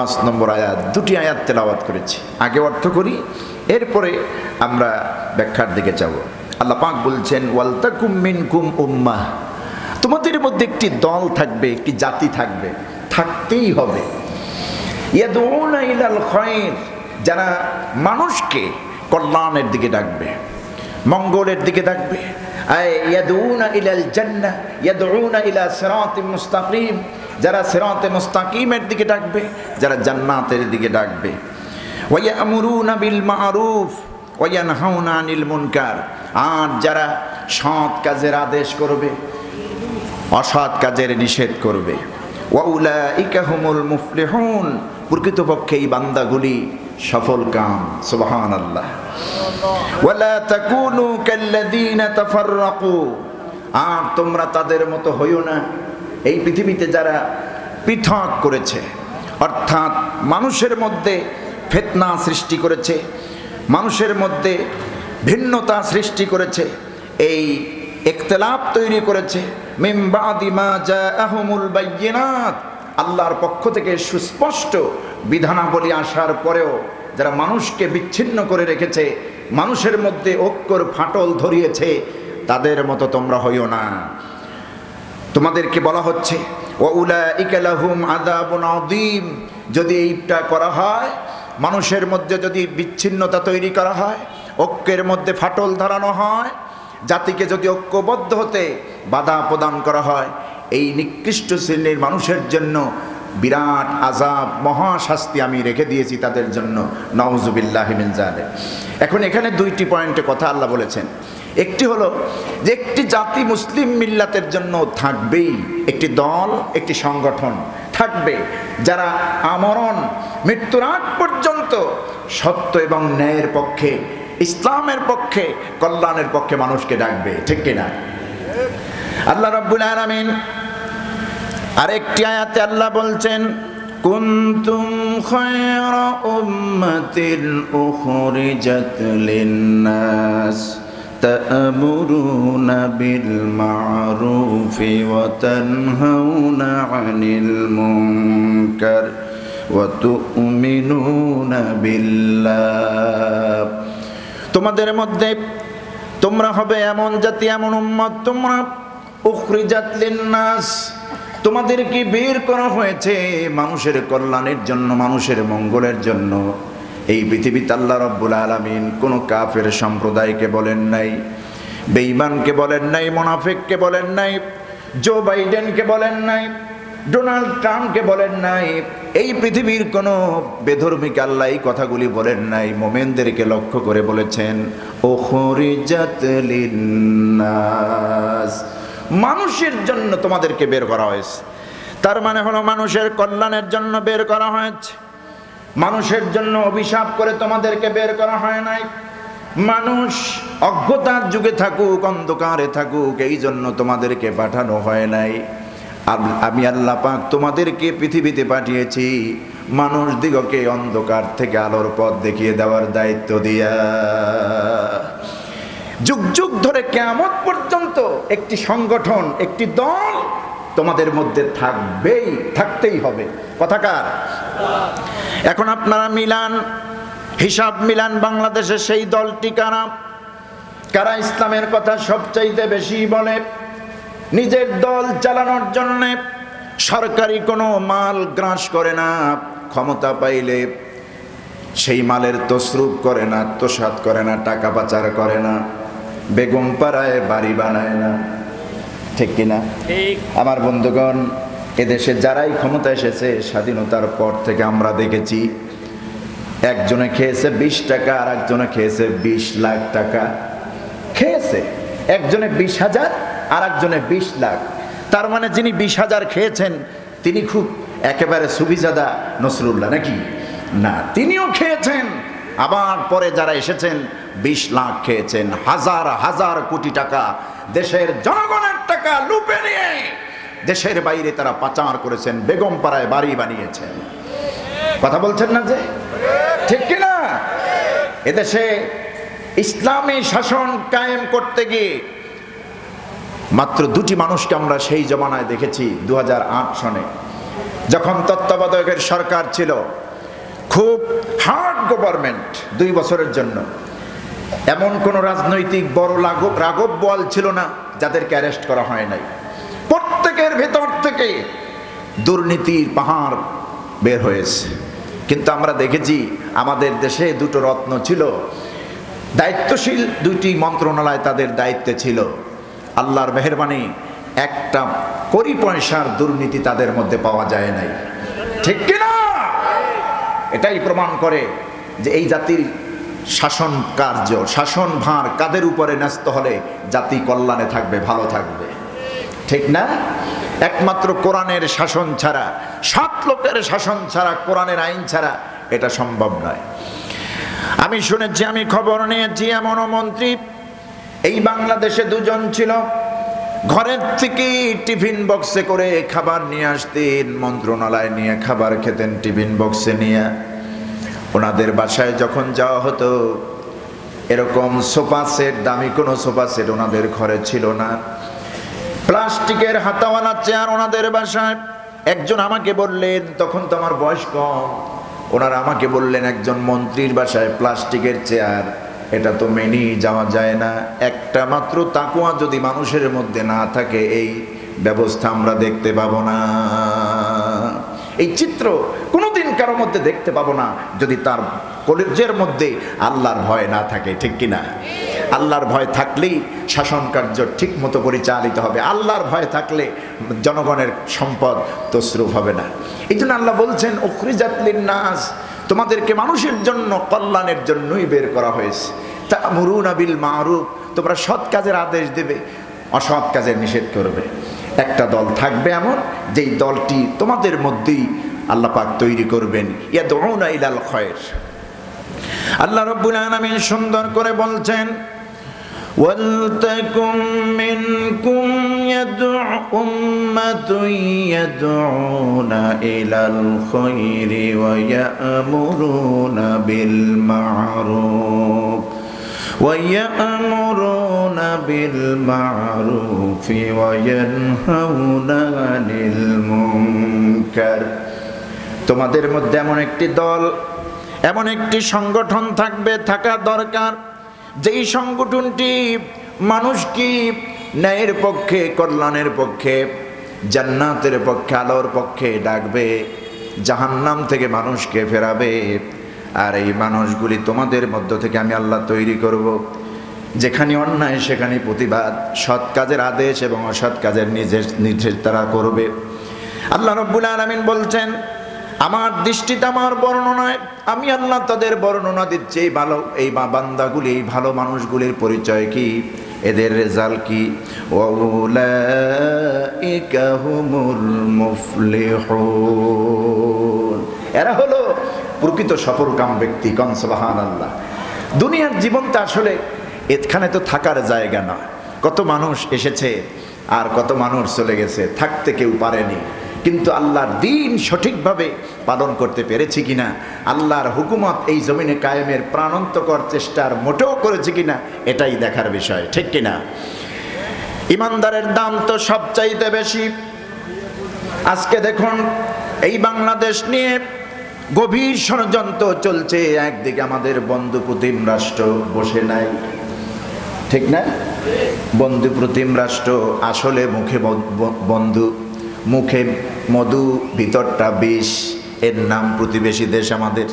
পাঁচ নম্বর আয়াত, দুটি আয়াত তেলাওয়াত করেছি। আগে অর্থ করি, এরপরে আমরা ব্যাখ্যার দিকে যাব। আল্লাহ পাক বলছেন, ওয়ালতাকুম মিনকুম উম্মাহ, তোমাদের মধ্যে একটি দল থাকবে, একটি জাতি থাকবে, থাকতেই হবে। ইয়াদউনা ইলাল খায়র, যারা মানুষকে কল্যাণের দিকে ডাকবে, মঙ্গলের দিকে ডাকবে। ইয়াদউনা ইলাল জান্নাহ, ইয়াদউনা ইলা সিরাতিম মুস্তাকিম, যারা সিরাতে মুস্তাকিমের দিকে ডাকবে, যারা জান্নাতের দিকে ডাকবে। ওয়া ইয়ামুরুনা বিল মারুফ ওয়া ইয়ানহাউনা আনিল মুনকার, আর যারা সৎ কাজের আদেশ করবে, অসৎ কাজের নিষেধ করবে। ওয়া উলাইকা হুমুল মুফলিহুন, প্রকৃতপক্ষে এই বান্দাগুলি সফল কাম। সুবহানাল্লাহ। ওয়ালা তাকুনু কাল্লাযীনা তাফাররাকু, আর তোমরা তাদের মতো হইও না, এই পৃথিবীতে যারা পৃথক করেছে, অর্থাৎ মানুষের মধ্যে ফিতনা সৃষ্টি করেছে, মানুষের মধ্যে ভিন্নতা সৃষ্টি করেছে, এই ইখতিলাফ তৈরি করেছে। মিন বাদি মা জাআহুমুল বায়্যিনাত, আল্লাহর পক্ষ থেকে সুস্পষ্ট বিধানাবলী আসার পরেও যারা মানুষকে বিচ্ছিন্ন করে রেখেছে, মানুষের মধ্যে ঐক্যর ফাটল ধরিয়েছে, তাদের মতো তোমরা হইও না। তোমাদেরকে বলা হচ্ছে ওয়াউলাইকা লাহুম আযাবুন আযীম, যদি এইটা করা হয়, মানুষের মধ্যে যদি বিচ্ছিন্নতা তৈরি করা হয়, ঐক্যের মধ্যে ফাটল ধরানো হয়, জাতিকে যদি ঐক্যবদ্ধ হতে বাধা প্রদান করা হয়, এই নিকৃষ্ট শ্রেণীর মানুষের জন্য বিরাট আযাব, মহাশাস্তি আমি রেখে দিয়েছি তাদের জন্য। নাউযুবিল্লাহি মিন যালিক। এখন এখানে দুইটি পয়েন্টে কথা আল্লাহ বলেছেন। একটি হলো যে একটি জাতি মুসলিম মিল্লাতের জন্য থাকবেই, একটি দল, একটি সংগঠন থাকবে, যারা আমরণ মৃত্যুর আগ পর্যন্ত সত্য এবং ন্যায়ের পক্ষে, ইসলামের পক্ষে, কল্যাণের পক্ষে মানুষকে ডাকবে। ঠিক কিনা? আল্লাহ রাব্বুল আলামিন আরেকটি আয়াতে আল্লাহ বলছেন, কুনতুম খায়রা উম্মাতিন উখরিজাত লিন-নাস তা'মুরুনা বিল মা'রুফি ওয়া তানহাউনা আনিল মুনকার ওয়া তু'মিনুনা বিল্লাহ। তোমাদের মধ্যে তোমরা হবে এমন জাতি, এমন উম্মত, তোমরা উখরিজাত লিন-নাস, তোমাদেরকে বের করা হয়েছে মানুষের কল্যাণের জন্য, মানুষের মঙ্গলের জন্য। এই পৃথিবীতে আল্লাহ রাব্বুল আলামিন কোনো কাফের সম্প্রদায়কে বলেন নাই, বেঈমানকে বলেন নাই, মুনাফিককে বলেন নাই, জো বাইডেনকে বলেন নাই, ডোনাল্ড ট্রাম্পকে বলেন নাই, এই পৃথিবীর কোনো বেধর্মীকে আল্লাহ এই কথাগুলি বলেন নাই। মুমিনদেরকে লক্ষ্য করে বলেছেন উখরিজাত লিন-নাস, মানুষের জন্য তোমাদেরকে বের করা হয়েছে। তার মানে হলো মানুষের কল্যাণের জন্য বের করা হয়েছে, মানুষের জন্য অভিশাপ করে তোমাদেরকে বের করা হয় নাই। মানুষ অজ্ঞতার যুগে থাকুক, অন্ধকারে থাকুক, এই জন্য তোমাদেরকে পাঠানো হয় নাই। আমি আল্লাহ পাক তোমাদেরকে পৃথিবীতে পাঠিয়েছি মানুষ দিগকে অন্ধকার থেকে আলোর পথ দেখিয়ে দেওয়ার দায়িত্ব দিয়া। যুগ যুগ ধরে কিয়ামত পর্যন্ত একটি সংগঠন, একটি দল তোমাদের মধ্যে থাকবেই, থাকতেই হবে। কথাকার? এখন আপনারা মিলান, হিসাব মিলান, বাংলাদেশে সেই দলটি কারা? কারা ইসলামের কথা সবচাইতে বেশি বলে? নিজের দল চালানোর জন্য সরকারি কোনো মাল গ্রাস করে না, ক্ষমতা পাইলে সেই মালের তসরুপ করে না, আত্মসাৎ করে না, টাকা পাচার করে না, বেগম পাড়ায় বাড়ি বানায় না। ঠিক কিনা? আমার বন্ধুগণ, এদেশে যারাই ক্ষমতা এসেছে স্বাধীনতার পর থেকে আমরা দেখেছি, একজনে খেয়েছে 20 টাকা, আর একজনে খেয়েছে 20 লাখ টাকা খেয়েছে। একজনে 20,000, আর একজনে 20 লাখ। তার মানে যিনি 20,000 খেয়েছেন তিনি খুব একেবারে সুবিজাদা নসরুল্লাহ নাকি? না, তিনিও খেয়েছেন। আবার পরে যারা এসেছেন 20 লাখ খেয়েছেন, হাজার হাজার কোটি টাকা দেশের জনগণের টাকা লুপে নিয়ে দেশের বাইরে তারা পাচার করেছেন, বেগম পাড়ায় বাড়ি বানিয়েছেন। কথা বলছেন না যে? ঠিক কিনা? এদেশে ইসলামী শাসন কায়েম করতে গিয়ে মাত্র দুটি মানুষকে আমরা সেই জমানায় দেখেছি 2008 সনে। যখন তত্ত্বাবধায়কের সরকার ছিল, খুব হার্ড গভর্নমেন্ট 2 বছরের জন্য, এমন কোন রাজনৈতিক বড় রাঘব বোয়াল ছিল না যাদেরকে অ্যারেস্ট করা হয় নাই। প্রত্যেকের ভেতর থেকে দুর্নীতির পাহাড় বের হয়েছে। কিন্তু আমরা দেখেছি আমাদের দেশে 2টো রত্ন ছিল, দায়িত্বশীল 2টি মন্ত্রণালয় তাদের দায়িত্বে ছিল। আল্লাহর মেহেরবানি, একটা কোটি পয়সার দুর্নীতি তাদের মধ্যে পাওয়া যায় নাই। ঠিক কিনা? এটাই প্রমাণ করে যে এই জাতির শাসন কার্য, শাসন ভার কাদের উপরে ন্যস্ত হলে জাতি কল্যাণে থাকবে, ভালো থাকবে। ঠিক না? একমাত্র কোরআনের শাসন ছাড়া, 7 লোকের শাসন ছাড়া, কোরআনের আইন ছাড়া এটা সম্ভব নয়। আমি শুনেছি, আমি খবর নিয়েছি, এমনও মন্ত্রী এই বাংলাদেশে 2জন ছিল, ঘরের থেকে টিফিন বক্সে করে খাবার নিয়ে আসতেন, মন্ত্রণালয় নিয়ে খাবার খেতেন টিফিন বক্সে নিয়ে। ওনাদের বাসায় যখন যাওয়া হতো, এরকম সোফা সেট, দামি কোনো সোফা সেট ওনাদের ঘরে ছিল না। প্লাস্টিকের হাতাওয়ালা চেয়ার ওনাদের বাসায়। একজন আমাকে বললেন, তখন তো আমার বয়স কম, ওনারা আমাকে বললেন, একজন মন্ত্রীর বাসায় প্লাস্টিকের চেয়ার, এটা তো মেনেই যাওয়া যায় না। একটা মাত্র তাকওয়া যদি মানুষের মধ্যে না থাকে, এই ব্যবস্থা আমরা দেখতে পাবো না। এই চিত্র কোনোদিন কারোর মধ্যে দেখতে পাবো না যদি তার কলেজের মধ্যে আল্লাহর ভয় না থাকে। ঠিক কিনা? আল্লাহর ভয় থাকলেই শাসন কার্য ঠিক মতো পরিচালিত হবে। আল্লাহর ভয় থাকলে জনগণের সম্পদ তসরুফ হবে না। এই জন্য আল্লাহ বলছেন, উখরিজাত লিন-নাস, তোমাদেরকে মানুষের জন্য, কল্যাণের জন্যই বের করা হয়েছে। তা'মুরুনা বিল মা'রুফ, তোমরা সৎ কাজের আদেশ দেবে, অসৎ কাজের নিষেধ করবে। একটা দল থাকবে এমন, যেই দলটি তোমাদের মধ্যেই আল্লাহ পাক তৈরি করবেন, ইয়াদউনা ইলাল খায়র। আল্লাহ রাব্বুল আলামিন সুন্দর করে বলছেন, ওয়ালতাকুম মিনকুম উম্মাতুন ইয়াদউনা ইলাল খায়রি ওয়া ইয়া'মুরুনা বিল মা'রুফ وَيَأْمُرُونَ بِالْمَعْرُوفِ وَيَنْهَوْنَ عَنِ الْمُنكَرِ। তোমাদের মধ্যে এমন একটি দল, এমন একটি সংগঠন থাকবে, থাকা দরকার, যেই সংগঠনটি মানুষকে ন্যায়ের পক্ষে, কল্যাণের পক্ষে, জান্নাতের পক্ষে, আলোর পক্ষে ডাকবে, জাহান্নাম থেকে মানুষকে ফেরাবে। আর এই মানুষগুলি তোমাদের মধ্য থেকে আমি আল্লাহ তৈরি করব, যেখানে অন্যায় সেখানে প্রতিবাদ, সৎ কাজের আদেশ এবং অসৎ কাজের নিষেধ তারা করবে। আল্লাহ রাব্বুল আলামিন বলছেন, আমার দৃষ্টিতে, আমার বর্ণনায় আমি আল্লাহ তাদের বর্ণনা দিচ্ছি। এই ভালো, এই বান্দাগুলি, এই ভালো মানুষগুলির পরিচয় কি, এদের রেজাল্ট কি? ওয়াউলাইকা হুমুল মুফলিহুন, এরা হলো প্রকৃত সফলকাম ব্যক্তি। কোন সুবহানাল্লাহ। দুনিয়ার জীবনটা আসলে এখানে তো থাকার জায়গা না। কত মানুষ এসেছে আর কত মানুষ চলে গেছে, থাকতে কেউ পারেনি। কিন্তু আল্লাহর দ্বীন সঠিকভাবে পালন করতে পেরেছি কিনা, আল্লাহর হুকুমত এই জমিনে কায়েমের প্রাণান্তকর চেষ্টার মোটেও করেছি কিনা, এটাই দেখার বিষয়। ঠিক কিনা? ইমানদারের দাম তো সবচাইতে বেশি। আজকে দেখুন, এই বাংলাদেশ নিয়ে গভীর ষড়যন্ত্র চলছে। একদিকে আমাদের বন্ধু প্রতিম রাষ্ট্র বসে নাই, ঠিক না? বন্ধু প্রতিম রাষ্ট্র আসলে মুখে বন্ধু, মুখে মধু, ভিতরটা বিষ। এর নাম প্রতিবেশী দেশ আমাদের।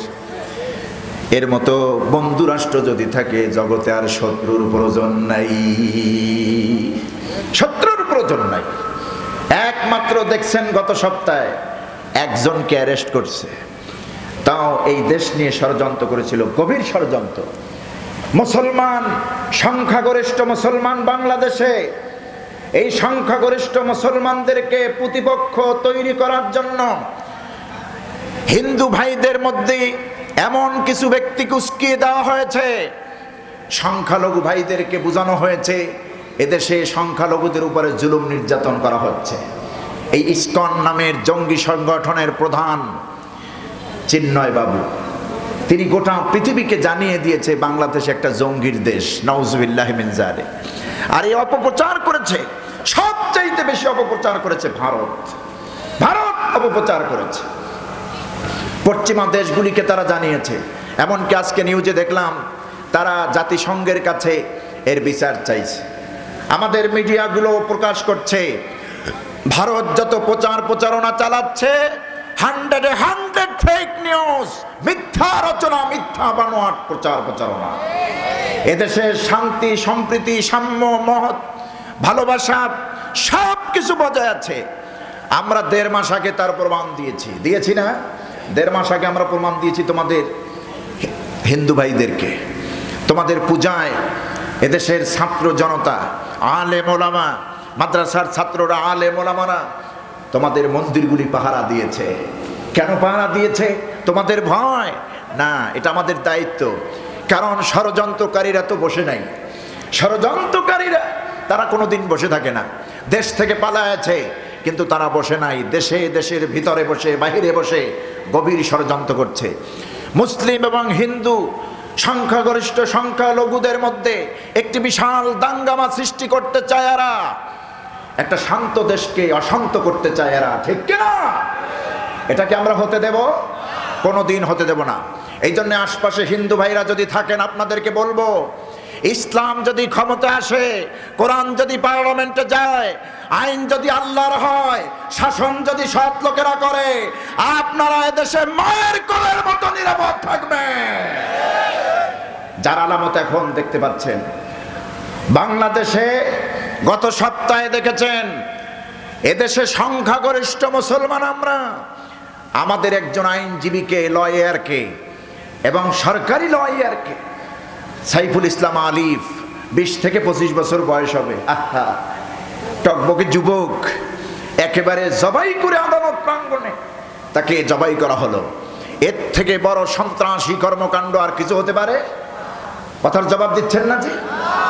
এর মতো বন্ধু রাষ্ট্র যদি থাকে, জগতে আর শত্রুর প্রয়োজন নাই, শত্রুর প্রয়োজন নাই। একমাত্র দেখছেন গত সপ্তাহে একজনকে অ্যারেস্ট করছে, তাও এই দেশ নিয়ে ষড়যন্ত্র করেছিল, গভীর ষড়যন্ত্র। মুসলমান, সংখ্যাগরিষ্ঠ মুসলমান বাংলাদেশে, এই সংখ্যাগরিষ্ঠ মুসলমানদেরকে প্রতিপক্ষ তৈরি করার জন্য হিন্দু ভাইদের মধ্যে এমন কিছু ব্যক্তিকে উস্কিয়ে দেওয়া হয়েছে, সংখ্যালঘু ভাইদেরকে বোঝানো হয়েছে এদেশে সংখ্যালঘুদের উপরে জুলুম নির্যাতন করা হচ্ছে। এই ইসকন নামের জঙ্গি সংগঠনের প্রধান চিন্ময় বাবু, তিনি গোটা পৃথিবীকে জানিয়ে দিয়েছে বাংলাদেশ একটা জঙ্গির দেশ, নাউজুবিল্লাহি মিন যালিক। আর এই অপপ্রচার করেছে, সবচাইতে বেশি অপপ্রচার করেছে ভারত। ভারত অপপ্রচার করেছে, পশ্চিমা দেশগুলিকে তারা জানিয়েছে। এমনকি আজকে নিউজে দেখলাম তারা জাতিসংঘের কাছে এর বিচার চাইছে। আমাদের মিডিয়াগুলো প্রকাশ করছে ভারত যত প্রচারণা চালাচ্ছে 100 ফেক নিউজ, মিথ্যা রচনা, মিথ্যা বানোয়াট প্রচারণা। এদেশে শান্তি, সম্প্রীতি, সাম্য, মহৎ, ভালোবাসা সব কিছু বজায় আছে। আমরা 1.5 মাস আগে তার প্রমাণ দিয়েছি না? 1.5 মাস আগে আমরা প্রমাণ দিয়েছি তোমাদের হিন্দু ভাইদেরকে। তোমাদের পূজায় এদেশের ছাত্র জনতা, আলেম ওলামা, মাদ্রাসার ছাত্ররা, আলেম ওলামারা তোমাদের মন্দিরগুলি পাহারা দিয়েছে। কেন পাহারা দিয়েছে? তোমাদের ভয় না, এটা আমাদের দায়িত্ব। কারণ ষড়যন্ত্রকারীরা তো বসে নাই। ষড়যন্ত্রকারীরা তারা কোনোদিন বসে থাকে না। দেশ থেকে পালায়েছে, কিন্তু তারা বসে নাই। দেশের ভিতরে বসে, বাহিরে বসে গভীর ষড়যন্ত্র করছে। মুসলিম এবং হিন্দু সংখ্যাগরিষ্ঠ সংখ্যালঘুদের মধ্যে একটি বিশাল দাঙ্গামা সৃষ্টি করতে চায় এরা। একটা শান্ত দেশকে অশান্ত করতে চায় এরা, ঠিক কিনা? এটাকে আমরা হতে দেব? কোনোদিন হতে দেব না। এই জন্য আশপাশে হিন্দু ভাইরা যদি থাকেন, আপনাদেরকে বলবো, ইসলাম যদি ক্ষমতা আসে, কোরআন যদি পার্লামেন্টে যায়, আইন যদি আল্লাহর হয়, শাসন যদি সৎ লোকেরা করে, আপনারা এদেশে মায়ের কোলের মতো নিরাপদ থাকবেন। যার আলামত এখন দেখতে পাচ্ছেন বাংলাদেশে। গত সপ্তাহে দেখেছেন এদেশে সংখ্যাগরিষ্ঠ মুসলমান আমরা। আমাদের একজন আইনজীবীকে, লয়ারকে এবং সরকারি লয়ারকে, সাইফুল ইসলাম আলিফ, 20 থেকে 25 বছর বয়স হবে, আহা টকবকে যুবক, একেবারে জবাই করে আদালত প্রাঙ্গণে তাকে জবাই করা হলো। এর থেকে বড় সন্ত্রাসী কর্মকাণ্ড আর কিছু হতে পারে? কথার জবাব দিচ্ছেন না জি?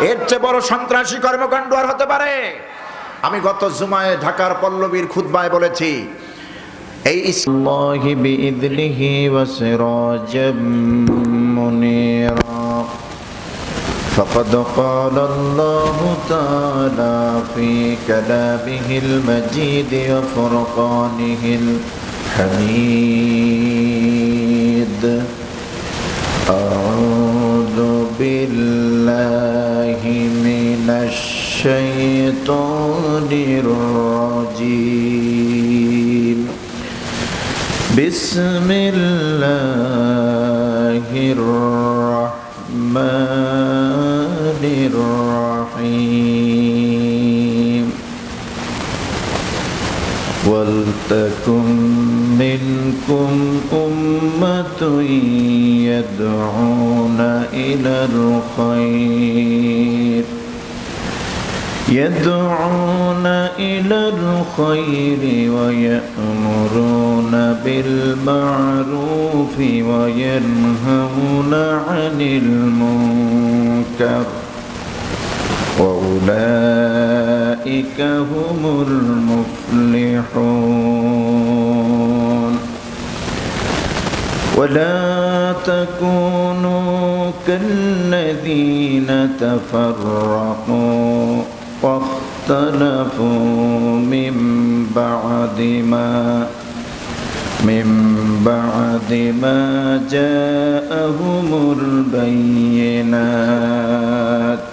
এর চেয়ে বড় সন্ত্রাসী কর্মকাণ্ড আর হতে পারে? আমি গত জুমায় ঢাকার পল্লবীর খুতবায় বলেছি, এই ইসলাহি বিইذনিহি ওয়া সিরাজাম মুনীরা فقد قال الله تعالى في كلامه المجيد وفرقانه الحميد أعوذ بالله من الشيطان الرجيم بسم الله الرحمن الرحيم ولتكن منكم أمة يدعون إلى الخير ويأمرون بالمعروف وينهون عن المنكر وأولئك هم المفلحون ولا تكونوا كالذين تفرقوا واختلفوا من بعد ما جاءهم البينات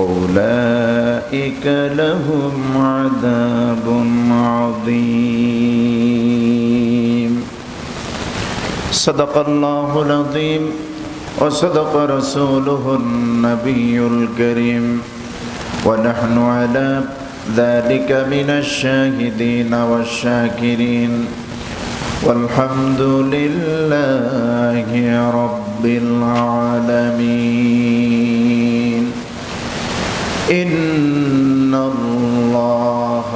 أولئك لهم عذاب عظيم صدق الله العظيم وصدق رسوله النبي الكريم ونحن على ذلك من الشاهدين والشاكرين والحمد لله رب العالمين إن الله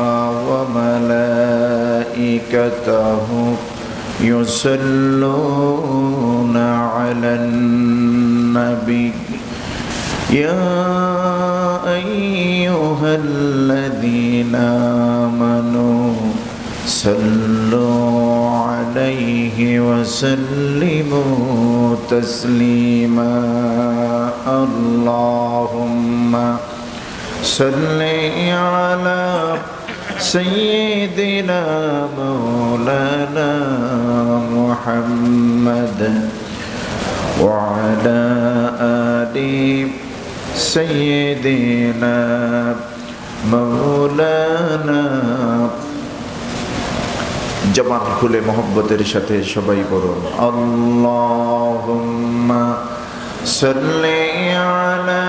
وملائكته يصلون على النبي يا أيها الذين آمنوا صلوا عليه وسلموا تسليما اللهم صل على سيدنا مولانا محمد وعلى آل سيدنا مولانا জবান খুলে মোহব্বতের সাথে সবাই বলুন আল্লাহুম্মা সাল্লি আলা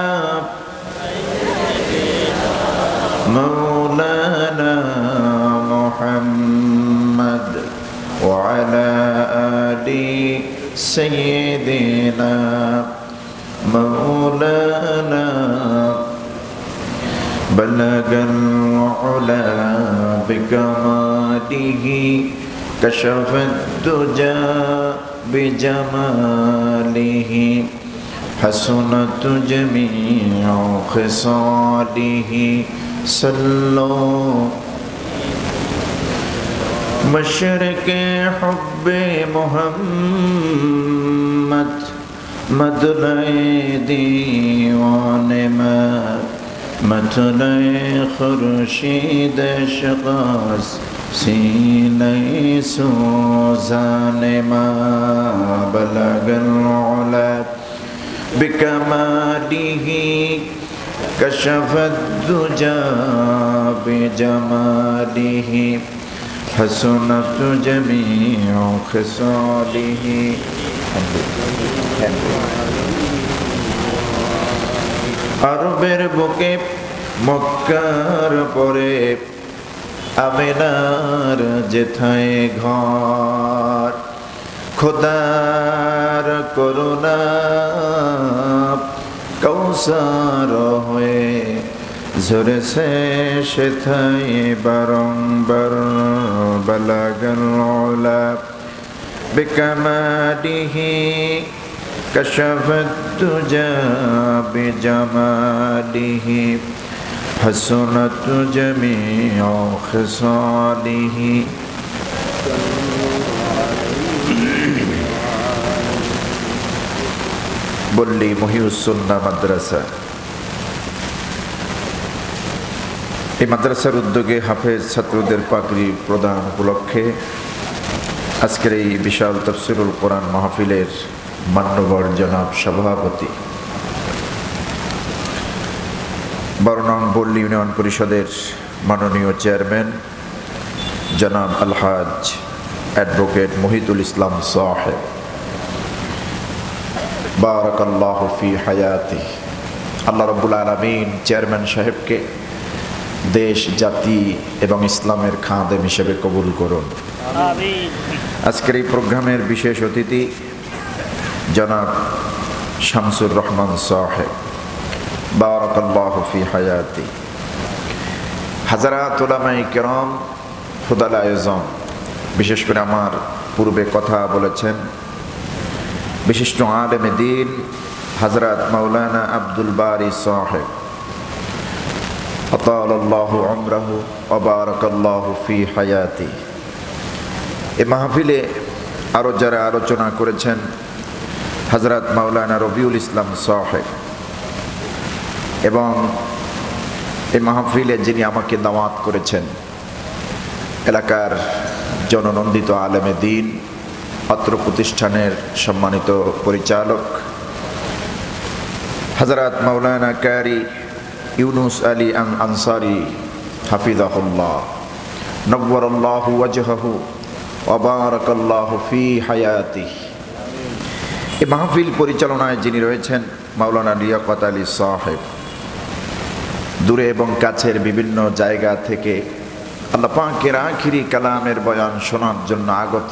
مولانا محمد وعلى آل سيدنا مولانا بلغ العلا بكماله كشف الدجى بجماله حسنت جميع خصاله صلوا مشرق حب محمد مطلع دیوان ما مطلع خورشید شخص سینه سوزان ما بلغ العلا بكماله كشف الدجى بجماله حسنت جميع خصاله আরবের বুকে মক্কার পরে আমিনার যেথায় ঘর খোদার করুণা কৌসার হয়ে ঝরেছে সেথায় বারংবার বালাগাল উলা বিকামালিহি কাশাফাত দুজা বিজামালিহি হাসনাত জামিউ খিসালিহি বললি মহিউসুন্নাহ মাদ্রাসা। এই মাদ্রাসার উদ্যোগে হাফেজ ছাত্রদের পাগড়ি প্রদান উপলক্ষে আজকের এই বিশাল তাফসীরুল কোরআন মাহফিলের মান্যবর জনাব সভাপতি 12 নং বল্লী ইউনিয়ন পরিষদের মাননীয় চেয়ারম্যান জনাব আলহাজ অ্যাডভোকেট মহিতুল ইসলাম সাহেব বারাকাল্লাহু ফি হায়াতি। আল্লাহ রাব্বুল আলামিন চেয়ারম্যান সাহেবকে দেশ জাতি এবং ইসলামের খাদেম হিসেবে কবুল করুন। আমিন। আজকের এই প্রোগ্রামের বিশেষ অতিথি জনাব শামসুর রহমান সাহেব বারাকাল্লাহু ফি হায়াতি। হাজারাত উলামায়ে কেরাম খুদাল আয়োজন, বিশেষ করে আমার পূর্বে কথা বলেছেন বিশিষ্ট আলেম দ্বীন হযরত মাওলানা আব্দুল বারী সাহেব আতালাল্লাহু উমরাহু ওয়া বারাকাল্লাহু ফি হায়াতি। এই মাহফিলে আরো যারা আলোচনা করেছেন হযরত মাওলানা রবিউল ইসলাম সাহেব, এবং এই মাহফিলে যিনি আমাকে দাওয়াত করেছেন এলাকার জননন্দিত আলেমে দ্বীন, অত্র প্রতিষ্ঠানের সম্মানিত পরিচালক হযরত মাওলানা কারি ইউনুস আলী আনসারী হাফিজাহুল্লাহ নব্বরাল্লাহু ওয়াজহাহু ওয়া বারাকাল্লাহু ফি হায়াতিহি। এই মাহফিল পরিচালনায় যিনি রয়েছেন মাওলানা লিয়াকত আলী সাহেব, দূরে এবং কাছের বিভিন্ন জায়গা থেকে আল্লাহ পাকের আখিরি কালামের বয়ান শোনার জন্য আগত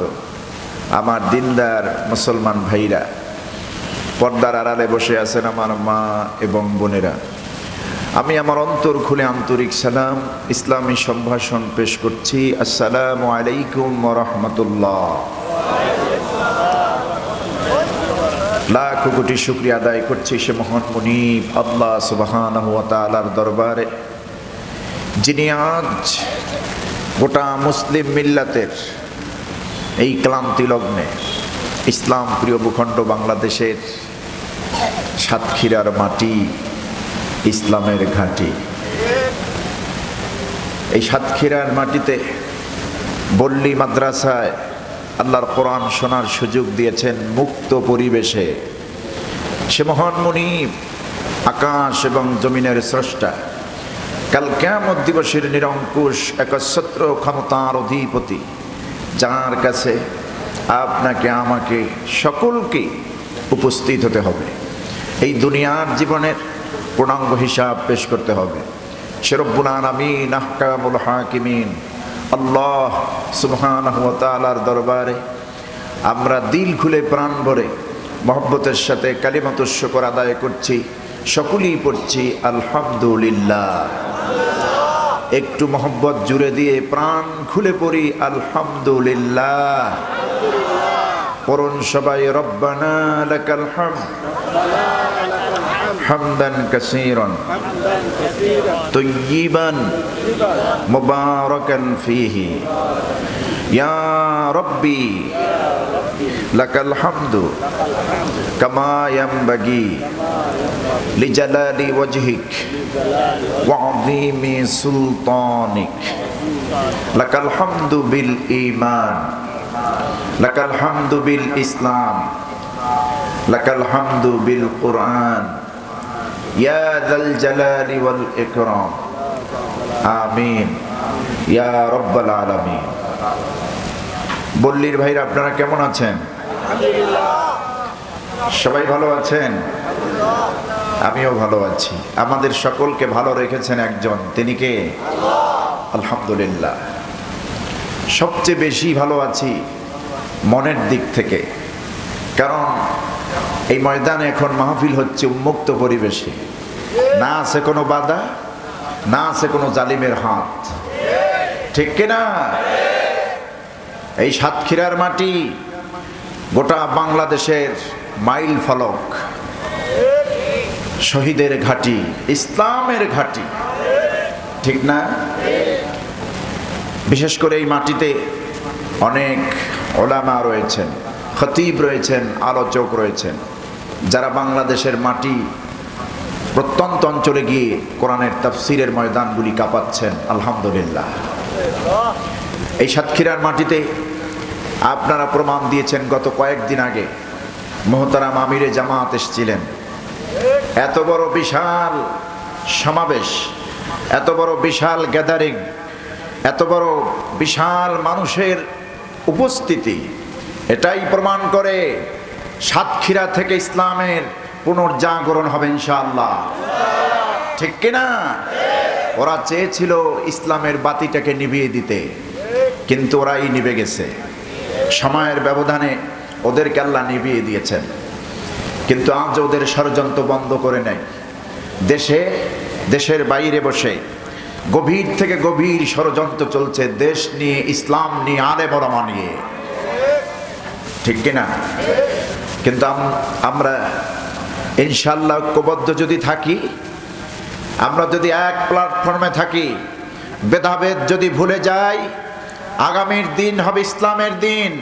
আমার দিনদার মুসলমান ভাইরা, পর্দার আড়ালে বসে আছেন আমার মা এবং বোনেরা, আমি আমার অন্তর খুলে আন্তরিক সালাম ইসলামী সম্ভাষণ পেশ করছি। আসসালামু আলাইকুম ওয়া রাহমাতুল্লাহ। লাখ কোটি শুকরিয়া আদায় করছি সে মহান মুনিব আল্লাহ সুবহানাহু ওয়া তাআলার দরবারে, যিনি আজ গোটা মুসলিম মিল্লাতের এই ক্লান্তি লগ্নে ইসলাম প্রিয় ভূখণ্ড বাংলাদেশের সাতক্ষীরার মাটি ইসলামের ঘাঁটি, এই সাতক্ষীরার মাটিতে বল্লী মাদ্রাসায় আল্লাহর কোরআন শোনার সুযোগ দিয়েছেন মুক্ত পরিবেশে। সে মহান মুনিব, আকাশ এবং জমিনের স্রষ্টা, কাল কিয়ামত দিবসের নিরঙ্কুশ একচ্ছত্র ক্ষমতার অধিপতি, যার কাছে আপনাকে আমাকে সকলকে উপস্থিত হতে হবে। এই দুনিয়ার জীবনের পূর্ণাঙ্গ হিসাব পেশ করতে হবে। সে রব্বুল আলামিন, আহকামুল হাকিমিন আল্লাহ সুবহানাহু ওয়া তাআলার দরবারে আমরা দিল খুলে প্রাণ ভরে মহব্বতের সাথে কালিমাতুশ শুকর আদায় করছি। সকলেই পড়ছি আলহামদুলিল্লাহ। একটু মহব্বত জুড়ে দিয়ে প্রাণ খুলে পড়ি আলহামদুলিল্লাহ। পড়ুন সবাই, রব্বানা লাকাল হামদ হামদান কাসীরান তাইয়িবান মুবারাকান ফীহি ইয়া রাব্বি লাকাল হামদু কামা ইয়ানবাগি লিজালালি ওয়াজহিক ওয়া আযীমি সুলতানিক। লাকাল হামদু বিল ঈমান, লাকাল হামদু বিল ইসলাম, লাকাল হামদু বিল কুরআন ইয়া যাল জালালি ওয়াল ইকরাম। আমিন ইয়া রাব্বাল আলামিন। বল্লীর ভাইরা, আপনারা কেমন আছেন? সবাই ভালো আছেন? আমিও ভালো আছি। আমাদের সকলকে ভালো রেখেছেন একজন, তিনি কে? আলহামদুলিল্লাহ। সবচেয়ে বেশি ভালো আছি মনের দিক থেকে, কারণ এই ময়দানে এখন মাহফিল হচ্ছে উন্মুক্ত পরিবেশে, না আছে কোনো বাধা, না আছে কোনো জালিমের হাত, ঠিক কিনা? এই সাতক্ষীরার মাটি গোটা বাংলাদেশের মাইল ফলক, শহীদের ঘাঁটি, ইসলামের ঘাঁটি, ঠিক না? বিশেষ করে এই মাটিতে অনেক ওলামা রয়েছেন, খতিব রয়েছেন, আলোচক রয়েছেন, যারা বাংলাদেশের মাটি প্রত্যন্ত অঞ্চলে গিয়ে কোরআনের তাফসিরের ময়দানগুলি কাঁপাচ্ছেন। আলহামদুলিল্লাহ। এই সাতক্ষীরার মাটিতে আপনারা প্রমাণ দিয়েছেন। গত কয়েকদিন আগে মোহতারাম আমিরে জামাত এসেছিলেন। এত বড় বিশাল সমাবেশ, এত বড় বিশাল গ্যাদারিং, এত বড় বিশাল মানুষের উপস্থিতি, এটাই প্রমাণ করে সাতক্ষীরা থেকে ইসলামের পুনর্জাগরণ হবে ইনশাআল্লাহ, ঠিক কিনা? ওরা চেয়েছিল ইসলামের বাতিটাকে নিভিয়ে দিতে, কিন্তু ওরাই নিভে গেছে। সময়ের ব্যবধানে ওদেরকে আল্লাহ নিভিয়ে দিয়েছেন, কিন্তু আজ ওদের ষড়যন্ত্র বন্ধ করে নেয়। দেশের বাইরে বসে গভীর থেকে গভীর ষড়যন্ত্র চলছে, দেশ নিয়ে, ইসলাম নিয়ে, আলেম ওলামা নিয়ে, ঠিক কিনা? কিন্তু আমরা ইনশাআল্লাহ ঐক্যবদ্ধ যদি থাকি, আমরা যদি এক প্ল্যাটফর্মে থাকি, ভেদাভেদ যদি ভুলে যাই, আগামীর দিন হবে ইসলামের দিন,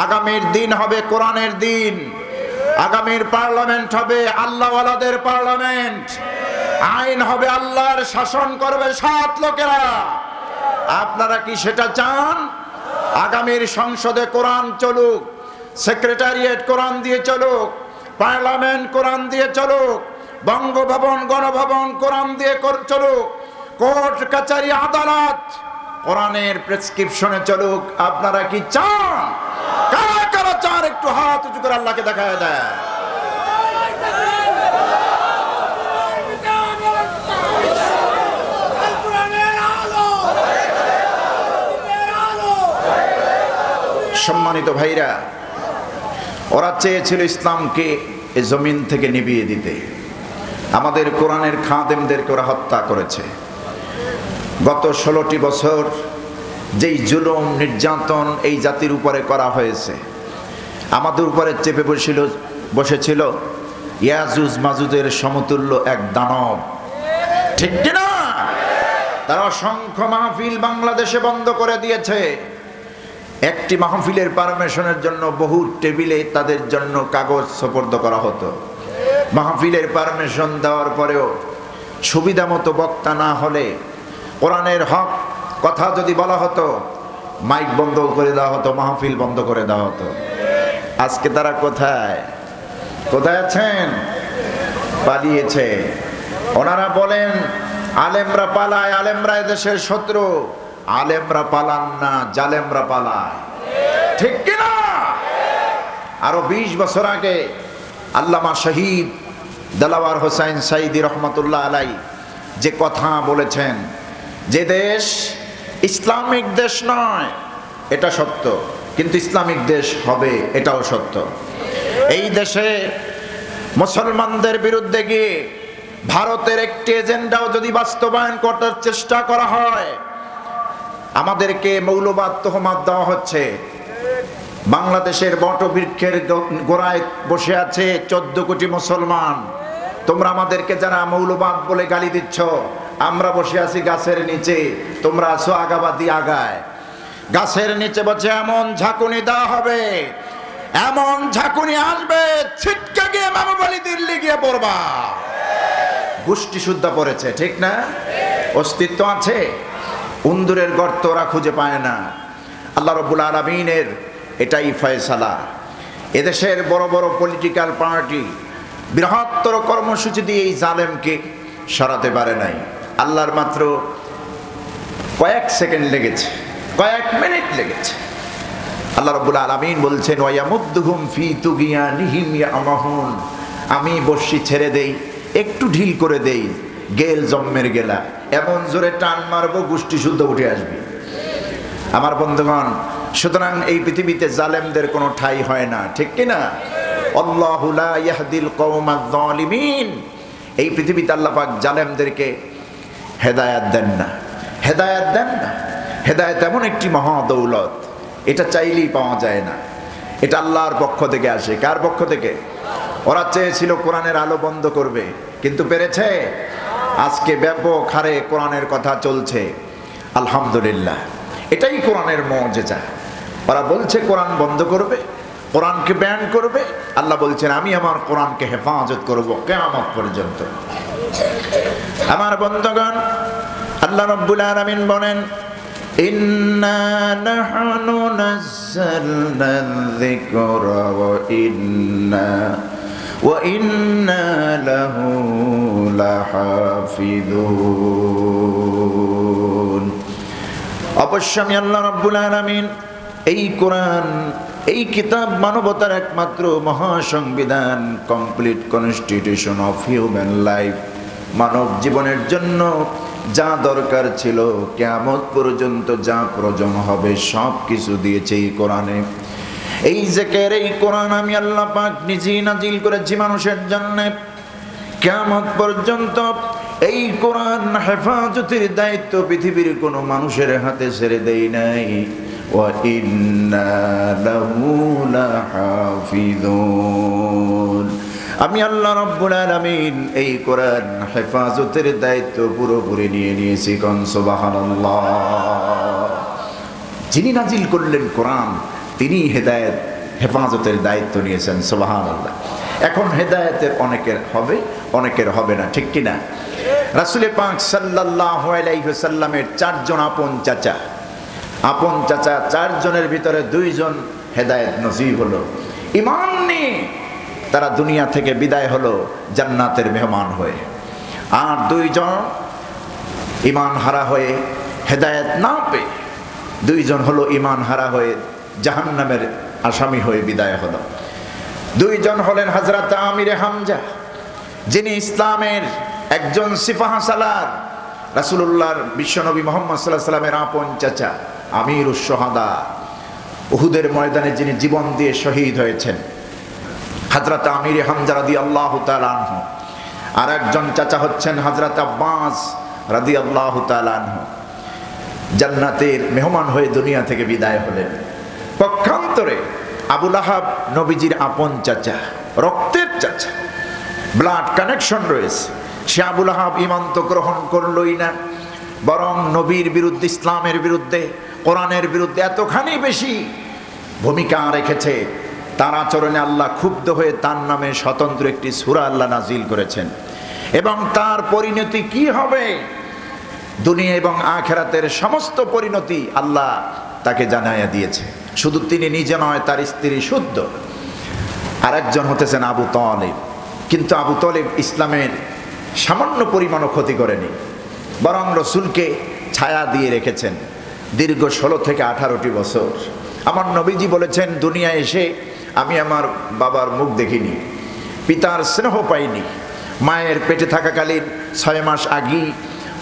আগামীর দিন হবে কোরআনের দিন, আগামীর পার্লামেন্ট হবে আল্লাহওয়ালাদের পার্লামেন্ট, আইন হবে আল্লাহর, শাসন করবে সৎ লোকেরা। আপনারা কি সেটা চান? আগামীর সংসদে কোরআন চলুক, সেক্রেটারিয়েট কোরআন দিয়ে চলুক, পার্লামেন্ট কোরআন দিয়ে চলুক, বঙ্গভবন, গণভবন কোরআন দিয়ে চলুক, কোর্ট কাচারি আদালত কোরআনের প্রেসক্রিপশনে চলুক। আপনারা কি চান? কারা কারা চান? একটু হাত উঁচু করে আল্লাহকে দেখায় দেয়। সম্মানিত ভাইরা, ওরা চেয়েছিল ইসলামকে এ জমিন থেকে নিভিয়ে দিতে। আমাদের কোরআনের খাদেমদেরকে ওরা হত্যা করেছে। গত 16টি বছর যেই জুলুম নির্যাতন এই জাতির উপরে করা হয়েছে, আমাদের উপরে চেপে বসেছিল ইয়াজুজ মাজুজের সমতুল্য এক দানব, ঠিক কিনা? তারা অসংখ্য মাহফিল বাংলাদেশে বন্ধ করে দিয়েছে। একটি মাহফিলের পারমিশনের জন্য বহু টেবিলে তাদের জন্য কাগজ সুপর্দ করা হতো। মাহফিলের পারমিশন দেওয়ার পরেও সুবিধা মতো বক্তা না হলে কোরআনের হক কথা যদি বলা হতো, মাইক বন্ধ করে দেওয়া হতো, মাহফিল বন্ধ করে দেওয়া হতো। আজকে তারা কোথায় কোথায় আছেন? পালিয়েছে। ওনারা বলেন আলেমরা পালায়, আলেমরা এদেশের শত্রু। আলেমরা পালান না, জালেমরা পালায়। ঠিক কিনা? আরো 20 বছর আগে আল্লামা শহীদ দেলাওয়ার হোসাইন সাইদি রহমতুল্লাহ আলাই যে কথা বলেছেন, যে দেশ ইসলামিক দেশ নয় এটা সত্য, কিন্তু ইসলামিক দেশ হবে এটাও সত্য। এই দেশে মুসলমানদের বিরুদ্ধে গিয়ে ভারতের একটি এজেন্ডাও যদি বাস্তবায়ন করার চেষ্টা করা হয়, আমাদেরকে মৌলবাদ তহমাত দেওয়া হচ্ছে। বাংলাদেশের বটবৃক্ষের গোড়ায় বসে আছে 14 কোটি মুসলমান। তোমরা আমাদেরকে যারা মৌলবাদ বলে গালি দিচ্ছ, আমরা বসে আছি গাছের নিচে, তোমরা আছো আগাবাদি আগায়। গাছের নিচে বসে এমন ঝাঁকুনি দেওয়া হবে, এমন ঝাঁকুনি আসবে, ছিটকে গিয়ে মামা বলি দিল্লি গিয়ে পড়বা। গোষ্ঠী শুদ্ধ পড়েছে, ঠিক না? অস্তিত্ব আছে। উন্দুরের গর্ত ওরা খুঁজে পায় না। আল্লাহ রাব্বুল আলামিনের এটাই ফয়সালা। এদেশের বড় বড় পলিটিক্যাল পার্টি বৃহত্তর কর্মসূচি দিয়ে এই জালেমকে সরাতে পারে নাই। আল্লাহর মাত্র কয়েক সেকেন্ড লেগেছে, কয়েক মিনিট লেগেছে। আল্লাহ রাব্বুল আলামিন বলছেন ওয়ায়ামুদ্দুহুম ফি তুগিয়ানিহিম ইয়ামাহুন, আমি বর্ষি ছেড়ে দেই, একটু ঢিল করে দেই, গেল জম্মের গেলা, এমন জোরে টান মারবো গোষ্ঠী শুদ্ধ উঠে আসবে। আমার বন্ধুগণ, সুতরাং এই পৃথিবীতে জালেমদের কোনো ঠাঁই হয় না, ঠিক কিনা? আল্লাহু লা ইয়াহদিল কওমাজ যালিমিন। এই পৃথিবীতে আল্লাহ পাক জালেমদেরকে হেদায়েত দেন না, হেদায়েত দেন না। হেদায়েত এমন একটি মহা দৌলত, এটা চাইলেই পাওয়া যায় না। এটা আল্লাহর পক্ষ থেকে আসে। কার পক্ষ থেকে? ওরা চেয়েছিল কোরআনের আলো বন্ধ করবে, কিন্তু পেরেছে? আজকে ব্যাপক হারে কোরআনের কথা চলছে, আলহামদুলিল্লাহ। এটাই কোরআনের মুজিজা। ওরা বলছে কোরআন বন্ধ করবে, কোরআনকে ব্যান করবে। আল্লাহ বলছেন আমি আমার কোরআনকে হেফাজত করব কিয়ামত পর্যন্ত। আমার বন্ধুগণ, আল্লাহ রাব্বুল আলামিন বলেন ইন্না নাহনু নাযালনা যিকরা ওয়া ইন্না লাহু লাহাফিযুন। অবশ্যই আমি আল্লাহ রাব্বুল আলামিন এই কোরআন, এই কিতাব মানবতার একমাত্র মহাসংবিধান, complete constitution of human life, মানব জীবনের জন্য যা দরকার ছিল কিয়ামত পর্যন্ত যা প্রয়োজন হবে সব কিছু দিয়েছে এই কোরআনে। এই জিকির, এই কোরআন আমি আল্লাহ পাক নিজেই নাজিল করেছি মানুষের জন্য। কিয়ামত পর্যন্ত এই কোরআন হেফাজতের দায়িত্ব পৃথিবীর কোনো মানুষের হাতে ছেড়ে দেই নাই। ওয়া ইন্না লাহু লাহাফিযুন। আমি আল্লাহ রাব্বুল আলামিন এই কোরআন হেফাজতের দায়িত্ব পুরোপুরি নিয়ে নিয়েছি। কোন সুবহানাল্লাহ। যিনি নাজিল করলেন কোরআন, তিনি হেদায়েত হেফাজতের দায়িত্ব নিয়েছেন। সুবহানাল্লাহ। এখন হেদায়েতের অনেকের হবে, অনেকের হবে না, ঠিক কিনা? রাসূল পাক সাল্লাল্লাহু আলাইহি ওয়াসাল্লামের 4 জন আপন চাচা, আপন চাচা 4 জনের ভিতরে 2 জন হেদায়েত নসিব হলো। ঈমান নিয়ে তারা দুনিয়া থেকে বিদায় হলো জান্নাতের মেহমান হয়ে। আর 2 জন ঈমান হারা হয়ে, হেদায়েত না পেয়ে 2 জন হলো ঈমান হারা হয়ে জাহান্নামের আসামি হয়ে বিদায় হলো। 2 জন হলেন হযরত আমিরে হামজা, যিনি ইসলামের একজন সিপাহ সালার, রাসূলুল্লাহর বিশ্বনবী মুহাম্মদ সাল্লাল্লাহু আলাইহি ওয়াসাল্লামের আপন চাচা, আমিরুশ শুহাদা, উহুদের ময়দানে যিনি জীবন দিয়ে শহীদ হয়েছেন, হযরত আমিরে হামজা রাদিয়াল্লাহু তাআলা আনহু। আর একজন চাচা হচ্ছেন হযরত আব্বাস রাদিয়াল্লাহু তাআলা আনহু, জান্নাতের মেহমান হয়ে দুনিয়া থেকে বিদায় হলেন। পক্ষান্তরে আবু লাহাব নবীজির আপন চাচা, রক্তের চাচা, ব্লাড কানেকশন রয়েছে। সে আবু লাহাব ঈমান তো গ্রহণ করলই না, বরং নবীর বিরুদ্ধে, ইসলামের বিরুদ্ধে, কোরআনের বিরুদ্ধে এতখানি বেশি ভূমিকা রেখেছে, তার আচরণে আল্লাহ ক্ষুব্ধ হয়ে তার নামে স্বতন্ত্র একটি সূরা আল্লাহ নাজিল করেছেন। এবং তার পরিণতি কি হবে দুনিয়া এবং আখিরাতের সমস্ত পরিণতি আল্লাহ তাকে জানাইয়া দিয়েছে। শুধু তিনি নিজে নয়, তার স্ত্রী শুদ্ধ। আরেকজন হতেছেন আবু তালেব। কিন্তু আবু তালেব ইসলামের সামান্য পরিমাণও ক্ষতি করেনি, বরং রসুলকে ছায়া দিয়ে রেখেছেন দীর্ঘ 16 থেকে 18টি বছর। আমার নবীজি বলেছেন, দুনিয়ায় এসে আমি আমার বাবার মুখ দেখিনি, পিতার স্নেহ পাইনি। মায়ের পেটে থাকাকালীন 6 মাস আগেই,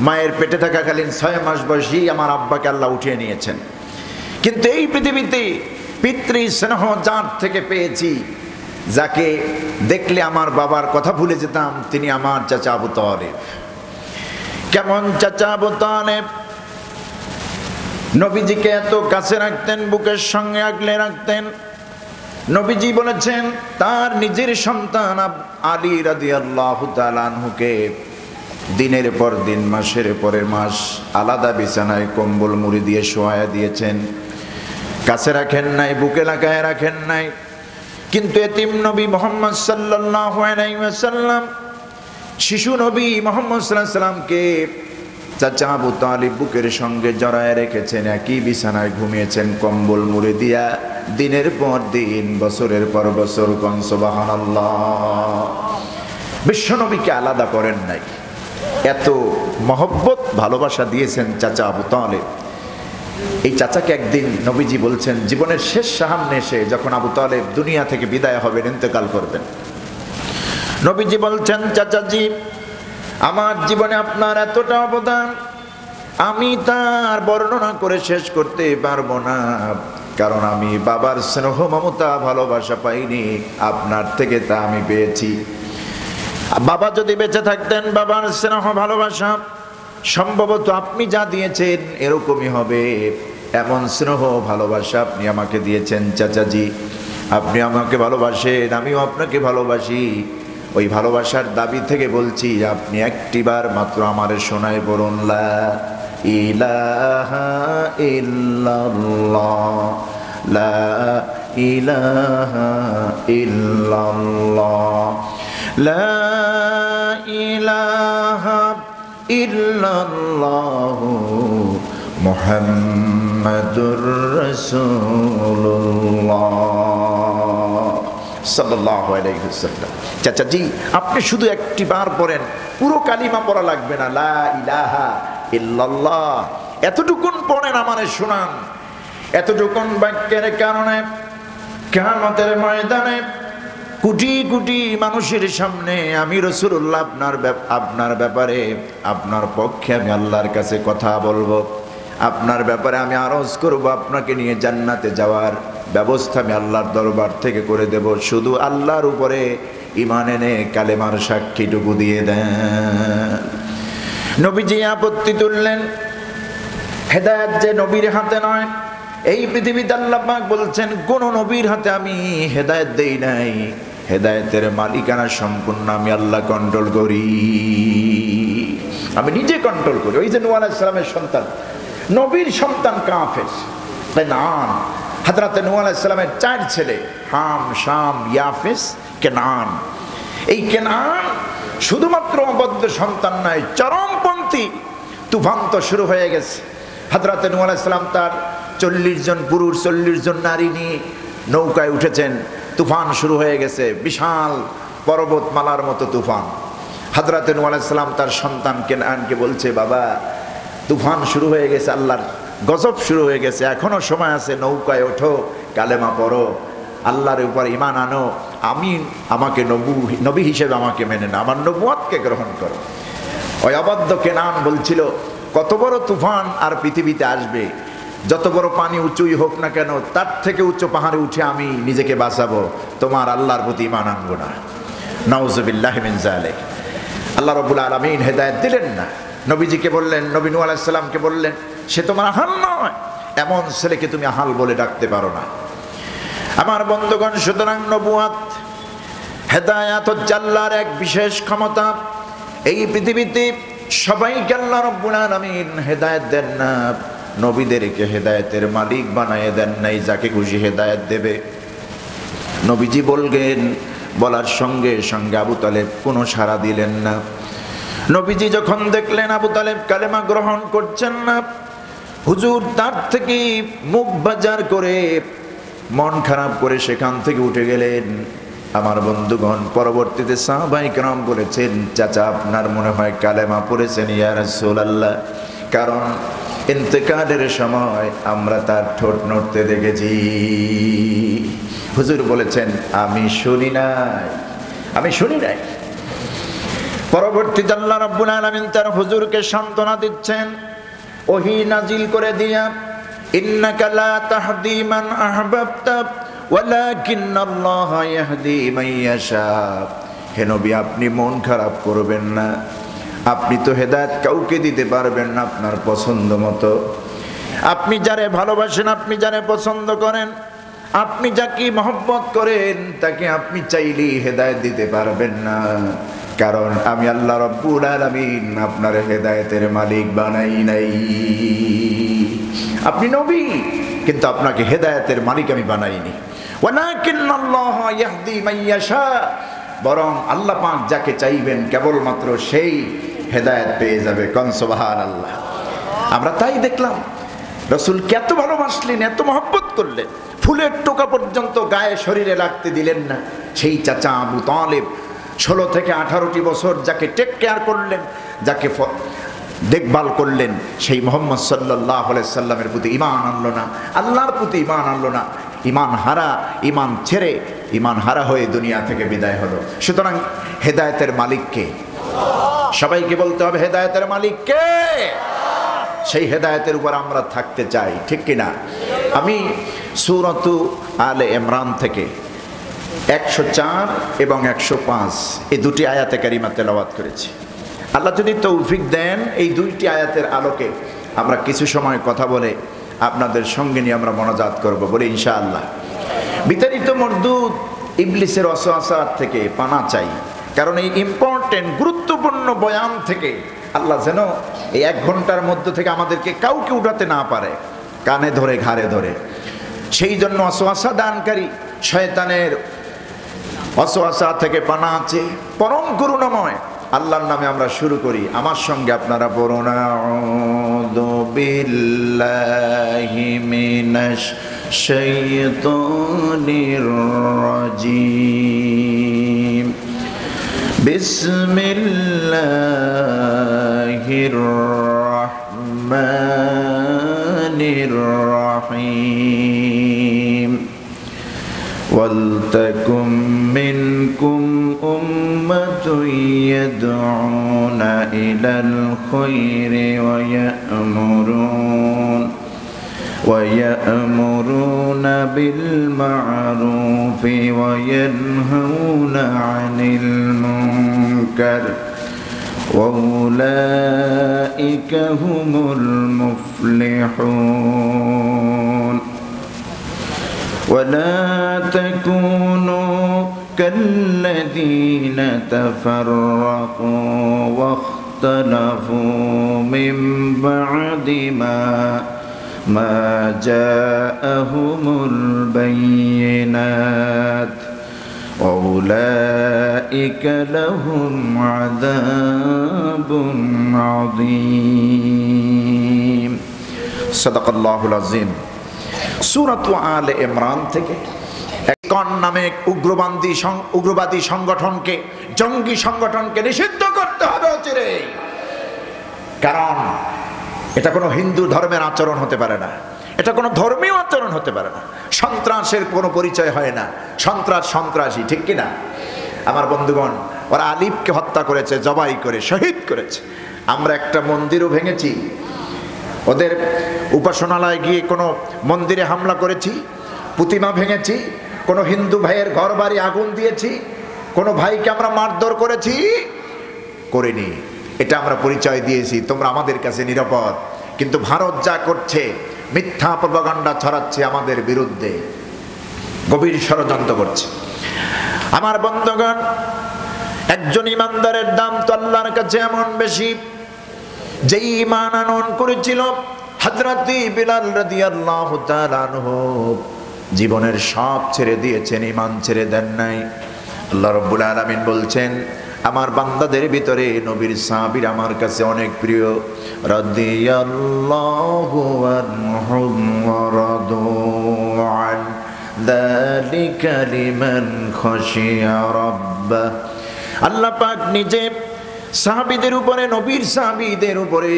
মায়ের পেটে থাকাকালীন 6 মাস বয়সেই আমার আব্বাকে আল্লাহ উঠিয়ে নিয়েছেন। কিন্তু এই পৃথিবীতে পিতৃ স্নেহ যার থেকে পেয়েছি, যাকে দেখলে আমার বাবার কথা ভুলে যেতাম, তিনি আমার চাচা আবু তালেব। কেমন চাচা আবু তালেব? নবীজিকে এত কাছে রাখতেন, বুকের সঙ্গে আগলে রাখতেন। নবীজি বলেছেন, তার নিজের সন্তান আলী রাদিয়াল্লাহু তাআলা আনহুকে দিনের পর দিন, মাসের পরে মাস আলাদা বিছানায় কম্বল মুড়ি দিয়ে শোয়ায়া দিয়েছেন। কাছে রাখেন নাই, বুকে লাগায় রাখেন নাই। কিন্তু এতিম নবী মুহাম্মদ সাল্লাল্লাহু আলাইহি ওয়াসাল্লাম, শিশু নবী মুহাম্মদ সাল্লাল্লাহু আলাইহি ওয়াসাল্লামকে চাচা আবু তালিব বুকের সঙ্গে জড়ায় রেখেছেন, একই বিছানায় ঘুমিয়েছেন কম্বল মুড়ি দিয়া দিনের পর দিন, বছরের পর বছর। কোন সুবহানাল্লাহ। বিশ্বনবীকে আলাদা করেন নাই, এত মহব্বত ভালোবাসা দিয়েছেন চাচা আবু তালেব। এই চাচাকে একদিন নবীজি বলছেন, জীবনের শেষ সামনে এসে যখন আবু তালেব দুনিয়া থেকে বিদায় হবেন, ইন্তেকাল করবেন, নবীজি বলছেন, চাচাজি, আমার জীবনে আপনার এতটা অবদান আমি তার বর্ণনা করে শেষ করতে পারবো না, কারণ আমি বাবার স্নেহ মমতা ভালোবাসা পাইনি, আপনার থেকে তা আমি পেয়েছি। বাবা যদি বেঁচে থাকতেন, বাবার স্নেহ ভালোবাসা সম্ভবত আপনি যা দিয়েছেন এরকমই হবে। এমন স্নেহ ভালোবাসা আপনি আমাকে দিয়েছেন চাচাজি। আপনি আমাকে ভালোবাসেন, আমিও আপনাকে ভালোবাসি। ওই ভালোবাসার দাবি থেকে বলছি, আপনি একটিবার মাত্র আমারে শোনায় বলুন, লা ইলাহা ইল্লাল্লাহ, লা ইলাহা ইল্লাল্লাহ, লা ইলাহা ইল্লাল্লাহ, মুহাম্মাদুর রাসূলুল্লাহ সাল্লাল্লাহু আলাইহি ওয়াসাল্লাম। চাচাজি, আপনি শুধু একটি বার পড়েন, পুরো কালিমা পড়া লাগবে না, লা ইলাহা ইল্লাল্লাহ, এতটুকুন পড়েন, আমারে শোনান। এতটুকুন বাক্যের কারণে কিয়ামতের ময়দানে কোটি কোটি মানুষের সামনে আমি রাসূলুল্লাহ আপনার ব্যাপারে, আপনার পক্ষে আমি আল্লাহর কাছে কথা বলবো, আপনার ব্যাপারে আমি আরজ করব, আপনাকে নিয়ে জান্নাতে যাওয়ার ব্যবস্থা আমি আল্লাহর দরবার থেকে করে দেব। শুধু আল্লাহর উপরে ঈমান এনে কালেমার সাক্ষীটুকু দিয়ে দেন। নবীজি আপত্তি তুললেন, হেদায়েত যে নবীর হাতে নয়, এই পৃথিবীতে আল্লাহ পাক বলছেন কোন নবীর হাতে আমি হেদায়েত দেই নাই, হেদায়েতের মালিকানা সম্পূর্ণ আমি আল্লাহ কন্ট্রোল করি, আমি নিজে কন্ট্রোল করি। ওই যে নূহ আলাইহিস সালামের সন্তান, নবীর সন্তান কাফের, কেনান। হযরত নূহ আলাইহিস সালামের 4 ছেলে, হাম, শাম, ইয়াফেস, কেনান। এই কেনান শুধুমাত্র অবদ্ধ সন্তান নয়, চরমপন্থী। তুফান তো শুরু হয়ে গেছে। হযরত নূহ আলাইহিস সালাম তার 40 জন পুরুষ, 40 জন নারী নিয়ে নৌকায় উঠেছেন। তুফান শুরু হয়ে গেছে, বিশাল পর্বতমালার মতো তুফান। হযরত নূহ আলাইহিস সালাম তার সন্তান কেনানকে বলছে, বাবা, তুফান শুরু হয়ে গেছে, আল্লাহর গজব শুরু হয়ে গেছে, এখনো সময় আছে, নৌকায় ওঠো, কালেমা পড়ো, আল্লাহর উপর ঈমান আনো, আমাকে নবী হিসেবে আমাকে মেনে না, আমার নবুয়তকে গ্রহণ করো। ওই অবদ্ধ কেনান বলছিল, কত বড় তুফান আর পৃথিবীতে আসবে, যত বড় পানি উঁচুই হোক না কেন, তার থেকে উচ্চ পাহাড়ে উঠে আমি নিজেকে বাঁচাবো, তোমার আল্লাহর প্রতি ঈমান আনবো না। নাউযুবিল্লাহি মিন যালিক। আল্লাহ রাব্বুল আলামিন হেদায়েত দিলেন না। নবীজিকে বললেন, নবী নূহ আলাইহিস সালামকে বললেন, সে তোমার আহাল নয়, এমন ছেলেকে তুমি আহাল বলে ডাকতে পারো না। আমার বন্ধুগণ, সুতরাং নবুয়ত, হেদায়েত হচ্ছে আল্লাহর এক বিশেষ ক্ষমতা। এই পৃথিবীতে সবাইকে আল্লাহ রাব্বুল আলামিন হেদায়েত দেন না, নবীদেরকে হেদায়েতের মালিক বানায় দেন নাই, যাকে খুশি হেদায়েত দেবে। নবীজি বললেন, বলার সঙ্গে সঙ্গে আবু তালেব কোনো সাড়া দিলেন না। নবীজি যখন দেখলেন আবু তালেব কালেমা গ্রহণ করছেন না, হুজুর তার থেকে মুখ বাজার করে মন খারাপ করে সেখান থেকে উঠে গেলেন। আমার বন্ধুগণ, পরবর্তীতে সাহাবায়ে কেরাম বলেছেন, চাচা আপনার মনে হয় কালেমা পড়েছেন ইয়া রাসূলুল্লাহ, কারণ ইন্তেকালের সময় আমরা তার ঠোঁট নড়তে দেখেছি। হুজুর বলেছেন, আমি শুনি নাই। পরবর্তীতে আল্লাহ রাব্বুল আলামিন তার হুজুরকে সান্ত্বনা দিচ্ছেন, ওহী নাজিল করে দিয়া, ইন্নাকা লা তাহদি মান আহবাবতা ওয়ালাকিন্নাল্লাহা ইয়াহদি মান ইয়াশা। হে নবী, আপনি মন খারাপ করবেন না, আপনি তো হেদায়েত কাউকে দিতে পারবেন না আপনার পছন্দ মতো। আপনি যারে ভালোবাসেন, আপনি যারে পছন্দ করেন, আপনি যাকে মহব্বত করেন, তাকে আপনি চাইলেই হেদায়েত দিতে পারবেন না, কারণ আমি আল্লাহ রাব্বুল আলামিন আপনার হেদায়েতের মালিক বানাই নাই। আপনি নবী, কিন্তু আপনাকে হেদায়েতের মালিক আমি বানাইনি। ওয়ালাকিন্নাল্লাহা ইয়াহদি মান ইয়াশা, বরং আল্লাহ পাক যাকে চাইবেন কেবলমাত্র সেই হেদায়েত পেয়ে যাবে। কোন সুবহানাল্লাহ। আমরা তাই দেখলাম রাসূলকে এত ভালোবাসলেন, এত মহব্বত করলেন, ফুলের টোকা পর্যন্ত গায়ে শরীরে লাগতে দিলেন না। সেই চাচা আবু তালেব 16 থেকে 18টি বছর যাকে টেক কেয়ার করলেন, যাকে দেখভাল করলেন, সেই মুহাম্মদ সাল্লাল্লাহু আলাইহি সাল্লামের প্রতি ঈমান আনলো না, আল্লাহর প্রতি ঈমান আনলো না, ঈমান ছেড়ে ঈমান হারা হয়ে দুনিয়া থেকে বিদায় হলো। সুতরাং হেদায়েতের মালিক কে? সবাইকে বলতে হবে, হেদায়েতের মালিক কে? সেই হেদায়েতের উপর আমরা থাকতে চাই, ঠিক কিনা? আমি সূরাতু আলে ইমরান থেকে 104 এবং 105 এই দুটি আয়াতে কারিমা তেলাওয়াত করেছি। আল্লাহ যদি তৌফিক দেন, এই দুইটি আয়াতের আলোকে আমরা কিছু সময় কথা বলে আপনাদের সঙ্গে নিয়ে আমরা মোনাজাত করব, বলে ইনশাআল্লাহ। বিতাড়িত মরদুদ ইবলিসের ওয়াসওয়াসা থেকে পানা চাই, কারণ এই ইম্পর্টেন্ট গুরুত্বপূর্ণ বয়ান থেকে আল্লাহ যেন এই 1 ঘন্টার মধ্য থেকে আমাদেরকে কাউকে উঠাতে না পারে, কানে ধরে ঘাড়ে ধরে। সেই জন্য ওয়াসওয়াসা দানকারী শয়তানের ওয়াসওয়াসা থেকে পানা আছে। পরম করুণাময় আল্লাহর নামে আমরা শুরু করি। আমার সঙ্গে আপনারা পড়ুন, আউযু বিল্লাহি মিনাশ শাইতানির রাজীম, বিসমিল্লাহির রাহমানির রাহিম। ওয়ালতাকুম মিনকুম উম্মাতুন ইয়াদউনা ইলাল খায়রি ওয়া ইয়া'মুরুনা বিল মা'রুফি ওয়া ইয়ানহাউনা 'আনিল মুনকার ওয়া উলাইকা হুমুল মুফলিহুন। ولا تكونوا كالذين تفرقوا واختلفوا من بعد ما جاءهم البينات وأولئك لهم عذاب عظيم। صدق الله العظيم। সূরাতু আলে ইমরান থেকে একন নামে উগ্রবাদী সংগঠনকে, জঙ্গি সংগঠনকে নিষিদ্ধ করতে হবে অচিরে, কারণ এটা কোনো হিন্দু ধর্মের আচরণ হতে পারে না, এটা কোনো ধর্মীয় আচরণ হতে পারে না। সন্ত্রাসের কোনো পরিচয় হয় না, সন্ত্রাসী, ঠিক কিনা? আমার বন্ধুগণ, ওরা আলিফকে হত্যা করেছে, জবাই করে শহীদ করেছে। আমরা একটা মন্দিরও ভেঙেছি, ওদের উপাসনালয়ে গিয়ে কোনো মন্দিরে হামলা করেছি, প্রতিমা ভেঙেছি, কোনো হিন্দু ভাইয়ের ঘর বাড়ি আগুন দিয়েছি, কোনো ভাইকে আমরা মারধর করেছি? করিনি। এটা আমরা পরিচয় দিয়েছি, তোমরা আমাদের কাছে নিরাপদ। কিন্তু ভারত যা করছে, মিথ্যা প্রপাগান্ডা ছড়াচ্ছে আমাদের বিরুদ্ধে, গভীর ষড়যন্ত্র করছে। আমার বন্ধুগণ, একজন ইমানদারের দাম তো আল্লাহর কাছে এমন বেশি, যেই ঈমান আনয়ন করেছিল হযরত বিলাল রাদিয়াল্লাহু তাআলা আনহু, জীবনের সব ছেড়ে দিয়েছেন, ঈমান ছেড়ে দেন নাই। আল্লাহ রাব্বুল আলামিন বলছেন, আমার বান্দাদের ভিতরে নবীর সাহাবীরা আমার কাছে অনেক প্রিয়। রাদিয়াল্লাহু আনহুম ওয়া রাদু আন যালিকা লিমান খাশিয়া রাব্বাহ। আল্লাহ পাক নিজে সাহাবীদের উপরে, নবীর সাহাবীদের উপরে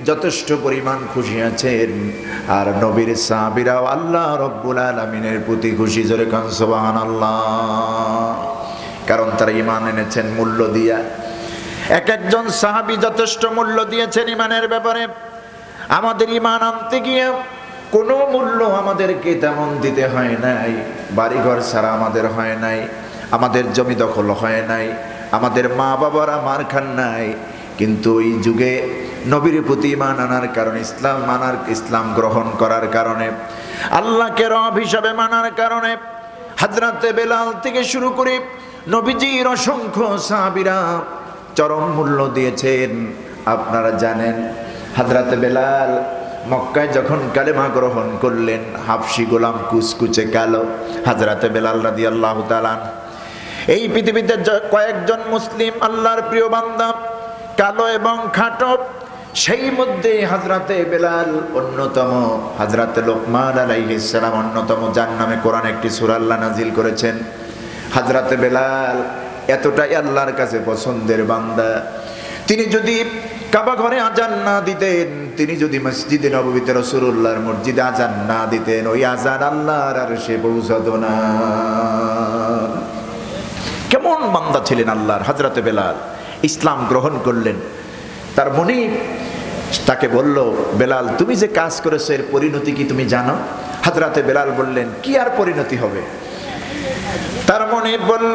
যথেষ্ট পরিমাণ খুশি আছেন, আর নবীর সাহাবীরাও আল্লাহ রব্বুল আলামিনের প্রতি খুশি। জোরে কান সুবহানাল্লাহ। কারণ তারা ঈমান এনেছেন মূল্য দিয়া। এক একজন সাহাবী যথেষ্ট মূল্য দিয়েছেন ঈমানের ব্যাপারে। আমাদের ঈমান আনতে গিয়ে কোনো মূল্য আমাদেরকে তেমন দিতে হয় নাই। বাড়িঘর ছাড়া আমাদের হয় নাই, আমাদের জমি দখল হয় নাই, আমাদের মা বাবারা মার খান নাই, কিন্তু ওই যুগে নবীর প্রতি ঈমান আনার কারণে, ইসলাম গ্রহণ করার কারণে, আল্লাহকে রব হিসাবে মানার কারণে হযরতে বেলাল থেকে শুরু করে নবীজির অসংখ্য সাহাবীরা চরম মূল্য দিয়েছেন। আপনারা জানেন হযরতে বেলাল মক্কায় যখন কালেমা গ্রহণ করলেন, হাবশী গোলাম কুচকুচে কালো হযরতে বেলাল রাদিয়াল্লাহু তাআলা, এই পৃথিবীতে কয়েকজন মুসলিম আল্লাহর প্রিয় বান্দা কালো এবং খাটো, সেই মধ্যে হযরতে বেলাল অন্যতম। হযরতে লোকমান আলাইহিস সালাম অন্যতম, যার নামে কোরআন একটি সূরা আল্লাহ নাজিল করেছেন। হযরতে বেলাল এতটাই আল্লাহর কাছে পছন্দের বান্দা, তিনি যদি কাবা ঘরে আজান না দিতেন, তিনি যদি মসজিদে নববীতে রাসূলুল্লাহর মসজিদে আজান না দিতেন, ওই আজান আল্লাহর আরশে পৌঁছাতো না। কেমন বান্দা ছিলেন আল্লাহর হযরতে বেলাল। ইসলাম গ্রহণ করলেন, তার মনে তাকে বলল, বেলাল তুমি যে কাজ করেছো এর পরিণতি কি তুমি জানো? হযরতে বেলাল বললেন, কি আর পরিণতি হবে? তার মনে বলল,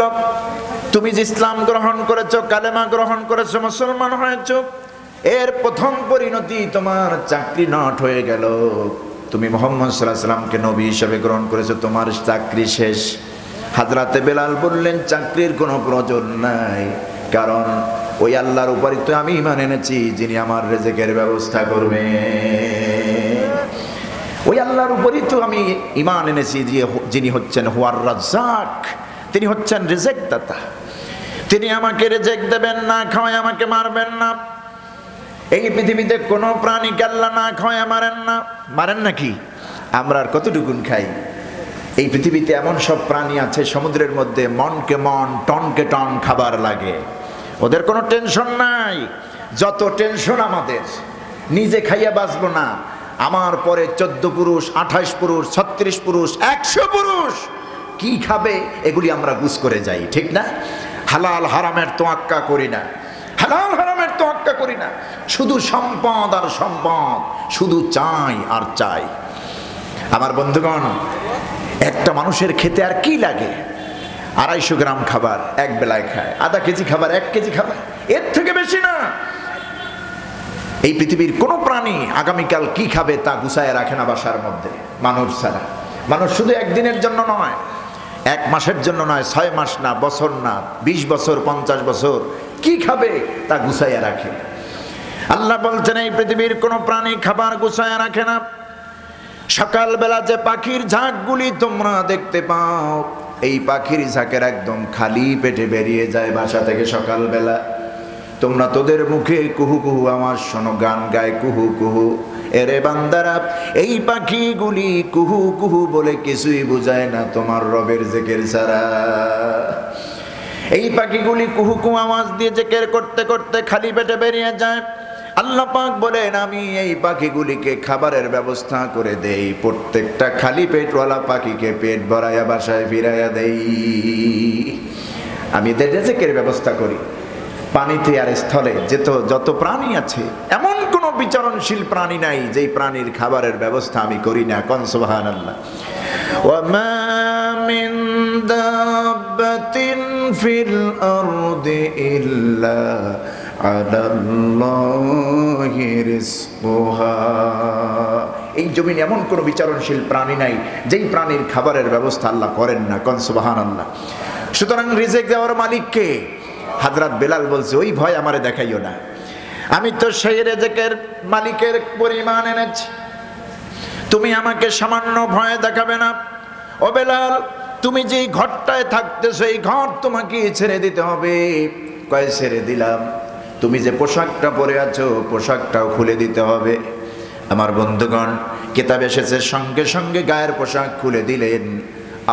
তুমি যে ইসলাম গ্রহণ করেছো, কালেমা গ্রহণ করেছো, মুসলমান হয়েছো, এর প্রথম পরিণতি তোমার চাকরি নট হয়ে গেল। তুমি মুহাম্মদ সাল্লাল্লাহু আলাইহি ওয়াসাল্লামকে নবী হিসেবে গ্রহণ করেছো, তোমার চাকরি শেষ। হযরতে বেলাল বললেন, চাকরির কোনো প্রয়োজন নাই, কারণ ওই আল্লাহর উপরই তো আমি ঈমান এনেছি যিনি আমার রিজিকের ব্যবস্থা করবেন। ওই আল্লাহর উপরই তো আমি ঈমান এনেছি যিনি হচ্ছেন হুয়ার রাজ্জাক, তিনি হচ্ছেন রিজিক দাতা। তিনি আমাকে রিজিক দেবেন, না খাওয়ায় আমাকে মারবেন না। এই পৃথিবীতে কোনো প্রাণীকে আল্লাহ না খাওয়ায় মারেন না। মারেন নাকি? আমরা আর কতটুকুন খাই? এই পৃথিবীতে এমন সব প্রাণী আছে সমুদ্রের মধ্যে, মনকে মন টনকে টন খাবার লাগে, ওদের কোনো টেনশন নাই। যত টেনশন আমাদের, নিজে খাইয়া বাঁচবো না, আমার পরে 14 পুরুষ, 28 পুরুষ, 36 পুরুষ, 100 পুরুষ কি খাবে, এগুলি আমরা বুঝ করে যাই, ঠিক না? হালাল হারামের তোয়াক্কা করি না, হালাল হারামের তোয়াক্কা করি না, শুধু সম্পদ আর সম্পদ, শুধু চাই আর চাই। আমার বন্ধুগণ, একটা মানুষের খেতে আর কি লাগে? 250 গ্রাম খাবার এক বেলায় খায়, আধা কেজি খাবার 1 কেজি খাবার, এর থেকে বেশি না। এই পৃথিবীর কোনো প্রাণী আগামীকাল কি খাবে তা গুছায় রাখে না বাসার মধ্যে, মানুষ ছাড়া। মানুষ শুধু একদিনের জন্য নয়, 1 মাসের জন্য নয়, 6 মাস না, বছর না, 20 বছর, 50 বছর কি খাবে তা গুছাইয়া রাখে। আল্লাহ বলছেন, এই পৃথিবীর কোনো প্রাণী খাবার গুছাইয়া রাখে না। সকালবেলা যে পাখির ঝাঁকগুলি তোমরা দেখতে পাও, এই পাখির ঝাঁকের একদম খালি পেটে বেরিয়ে যায় বাসা থেকে সকালবেলা। তোমরা তোদের মুখে কুহু কুহু আমার শোনো, গান গায় কুহু কুহু। এরে বান্দারা, এই পাখিগুলি কুহু কুহু বলে কিছুই বোঝায় না তোমার রবের জিকির ছাড়া। এই পাখিগুলি কুহু কুহু আওয়াজ দিয়ে জিকির করতে করতে খালি পেটে বেরিয়ে যায়। আল্লাহ পাক বলেন, আমি এই পাখিগুলিকে খাবারের ব্যবস্থা করে দেই, প্রত্যেকটা খালি পেটওয়ালা পাখিকে পেট ভরাইয়া বাসায় ফিরাইয়া দেই। আমি এদের রিজিকের ব্যবস্থা করি। পানিতে আর স্থলে যত প্রাণী আছে, এমন কোন বিচরণশীল প্রাণী নাই যেই প্রাণীর খাবারের ব্যবস্থা আমি করি না। কোন সুবহানাল্লাহ। ওয়া মা মিন দাব্বাতিন ফিল আরদি ইল্লা আলাল্লাহি রিজকুহা। এই জমিনে এমন কোন বিচরণশীল প্রাণী নাই যেই প্রাণীর খাবারের ব্যবস্থা আল্লাহ করেন না। কোন সুবহানাল্লাহ। সুতরাং রিজিক দেওয়ার মালিক কে? হযরত বেলাল বলছে, ওই ভয় আমারে দেখাইও না, আমি তো সেই রিজিকের মালিকের পরিমাণ এনেছি, তুমি আমাকে সামান্য ভয় দেখাবে না। ও বেলাল, তুমি যেই ঘরটায় থাকতেছো এই ঘর তোমাকে ছেড়ে দিতে হবে, কয় ছেড়ে দিলাম, তুমি যে পোশাকটা পরে আছো পোশাকটাও খুলে দিতে হবে। আমার বন্ধুগণ, কিতাব এসেছে সঙ্গে সঙ্গে গায়ের পোশাক খুলে দিলেন।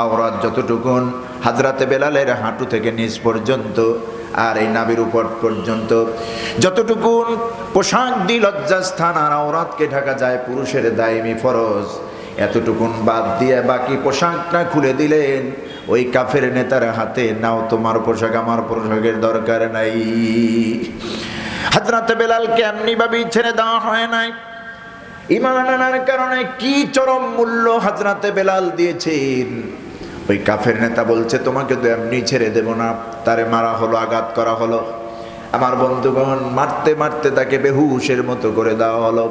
আওরাত যতটুকুন হযরতে বেলালের হাঁটু থেকে নিচ পর্যন্ত আর এই নাভির উপর পর্যন্ত যতটুকুন পোশাক দিয়ে লজ্জাস্থান আর আওরাতকে ঢাকা যায় পুরুষের দায়মি ফরজ, এতটুকুন বাদ দিয়ে বাকি পোশাকটা খুলে দিলেন। ওই কাফের নেতার হাতে, নাও তোমার পোশাক, আমার পোশাকের দরকার নাই। হযরতে বেলালকে এমনি ভাবে ছেড়ে দেওয়া হয় নাই। ঈমান আনার কারণে কি চরম মূল্য হযরতে বেলাল দিয়েছেন। ওই কাফের নেতা বলছে তোমাকে তো এমনি ছেড়ে দেব না, তারে মারা হলো, আঘাত করা হলো। আমার বন্ধুগণ, মারতে মারতে তাকে বেহুশের মতো করে দেওয়া হলো।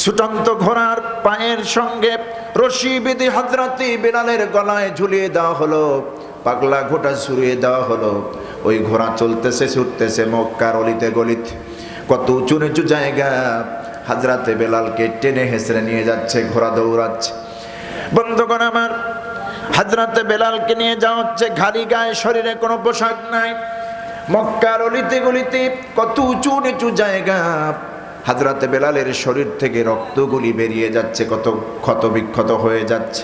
ছুটন্ত ঘোড়ার পায়ের সঙ্গে রশি বেঁধে হযরতে বেলালের গলায় ঝুলিয়ে দেওয়া হলো, পাগলা ঘোড়া ছুড়িয়ে দেওয়া হলো। ওই ঘোড়া চলতেছে ছুটতেছে মক্কার অলিতে গলিতে, কত উঁচু নিচু জায়গা। হযরতে বেলালকে টেনে হেসড়ে নিয়ে যাচ্ছে, ঘোড়া দৌড়াচ্ছে। বন্ধুগণ আমার, হযরতে বেলালকে নিয়ে যাওয়া হচ্ছে, খালি গায়ে, শরীরে কোনো পোশাক নাই। মক্কার অলিতে গলিতে কত উঁচু নিচু জায়গা। হযরতে বেলালের শরীর থেকে রক্তগুলি বেরিয়ে যাচ্ছে, কত ক্ষত বিক্ষত হয়ে যাচ্ছে।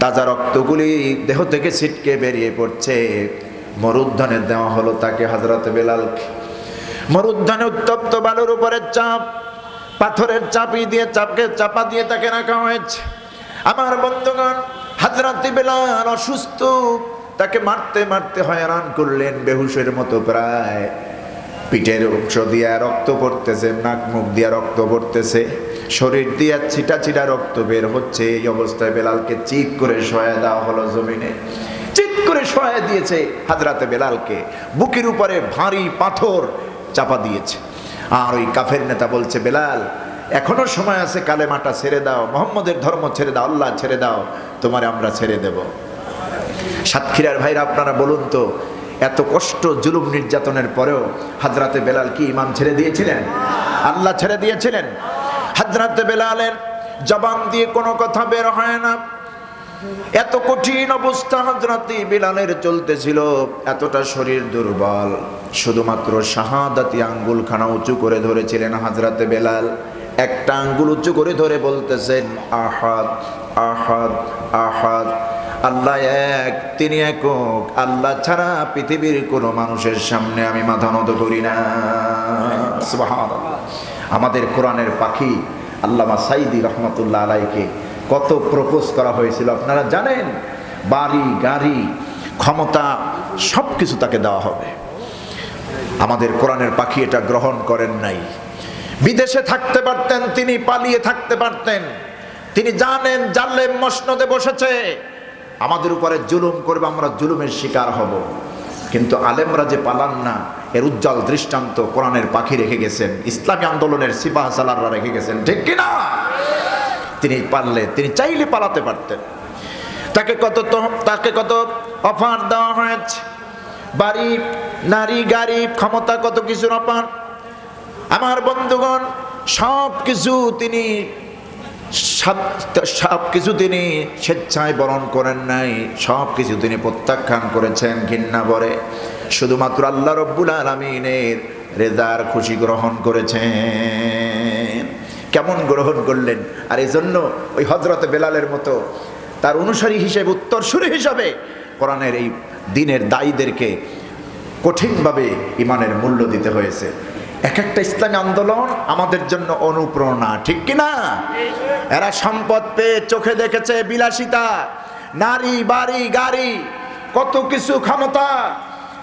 তাজা রক্তগুলি দেহ থেকে ছিটকে বেরিয়ে পড়ছে। মরুদ্যানে দেওয়া হলো তাকে, হযরতে বেলালকে। মরুদ্যানে উত্তপ্ত বালুর উপরে চাপ, পাথরের চাপা দিয়ে তাকে রাখা হয়েছে। আমার বন্ধুগণ, হযরতে বেলাল অসুস্থ, তাকে মারতে মারতে হয়রান করলেন, বেহুশের মতো প্রায়। পিঠের অংশ দিয়া রক্ত পড়তেছে, নাক মুখ দিয়া রক্ত পড়তেছে, শরীর দিয়া ছিটা ছিটা রক্ত বের হচ্ছে। এই অবস্থায় বেলালকে চিৎ করে শোয়া দেওয়া হলো জমিনে। চিৎ করে শোয়া দিয়েছে হযরতে বেলালকে, বুকের উপরে ভারী পাথর চাপা দিয়েছে। আর ওই কাফের নেতা বলছে, বেলাল এখনো সময় আছে, কালেমাটা ছেড়ে দাও, মুহাম্মদের ধর্ম ছেড়ে দাও, আল্লাহ ছেড়ে দাও, তোমারে আমরা ছেড়ে দেব। সাতক্ষীরার ভাইরা, আপনারা বলুন তো, এত কষ্ট জুলুম নির্যাতনের পরেও হযরতে বেলাল কি ঈমান ছেড়ে দিয়েছিলেন? আল্লাহ ছেড়ে দিয়েছিলেন? হযরতে বেলালের জবান দিয়ে কোনো কথা বের হয় না। এত কঠিন অবস্থা হযরতে বেলালের চলতেছিল, এতটা শরীর দুর্বল। শুধুমাত্র শাহাদাতি আঙ্গুলখানা উঁচু করে ধরেছিলেন হযরতে বেলাল। একটা আঙ্গুল উঁচু করে ধরে বলতেছেন, আহাদ আহাদ আহাদ, আল্লাহ এক, তিনি একক, আল্লাহ ছাড়া পৃথিবীর কোনো মানুষের সামনে আমি মাথা নত করি না। সুবহানাল্লাহ। আমাদের কোরআনের পাখি আল্লামা সাঈদী রহমাতুল্লাহ আলাইকে কত প্রপোজ করা হয়েছিল আপনারা জানেন। বাড়ি গাড়ি ক্ষমতা সব কিছু তাকে দেওয়া হবে। আমাদের কোরআনের পাখি এটা গ্রহণ করেন নাই। বিদেশে থাকতে পারতেন তিনি, পালিয়ে থাকতে পারতেন। তিনি জানেন জালেম মসনদে বসেছে, আমাদের উপরে জুলুম করবে, আমরা জুলুমের শিকার হব। কিন্তু আলেমরা যে পালান না, এর উজ্জ্বল দৃষ্টান্ত কোরআনের পাখি রেখে গেছেন, ইসলামী আন্দোলনের সিপাহ সালাররা রেখে গেছেন, ঠিক কিনা? তিনি পারলে, তিনি চাইলে পালাতে পারতেন। তাকে কত অফার দেওয়া হয়েছে, বাড়ি নারী গাড়ি ক্ষমতা, কত কিছুর অফার। আমার বন্ধুগণ, সব কিছু তিনি স্বেচ্ছায় বরণ করেন নাই, সব কিছু তিনি প্রত্যাখ্যান করেছেন ঘৃণা ভরে। শুধুমাত্র আল্লাহ রব্বুল আলামিনের রেজার খুশি গ্রহণ করেছেন। কেমন গ্রহণ করলেন? আর এই জন্য ওই হযরতে বেলালের মতো তার অনুসারী হিসেবে, উত্তরসূরি হিসাবে কোরআনের এই দ্বীনের দায়ীদেরকে কঠিনভাবে ঈমানের মূল্য দিতে হয়েছে। এক একটা ইসলামী আন্দোলন আমাদের জন্য অনুপ্রেরণা, ঠিক কিনা? এরা সম্পদ পেয়ে চোখে দেখেছে বিলাসিতা, নারী বাড়ি গাড়ি, কত কিছু ক্ষমতা।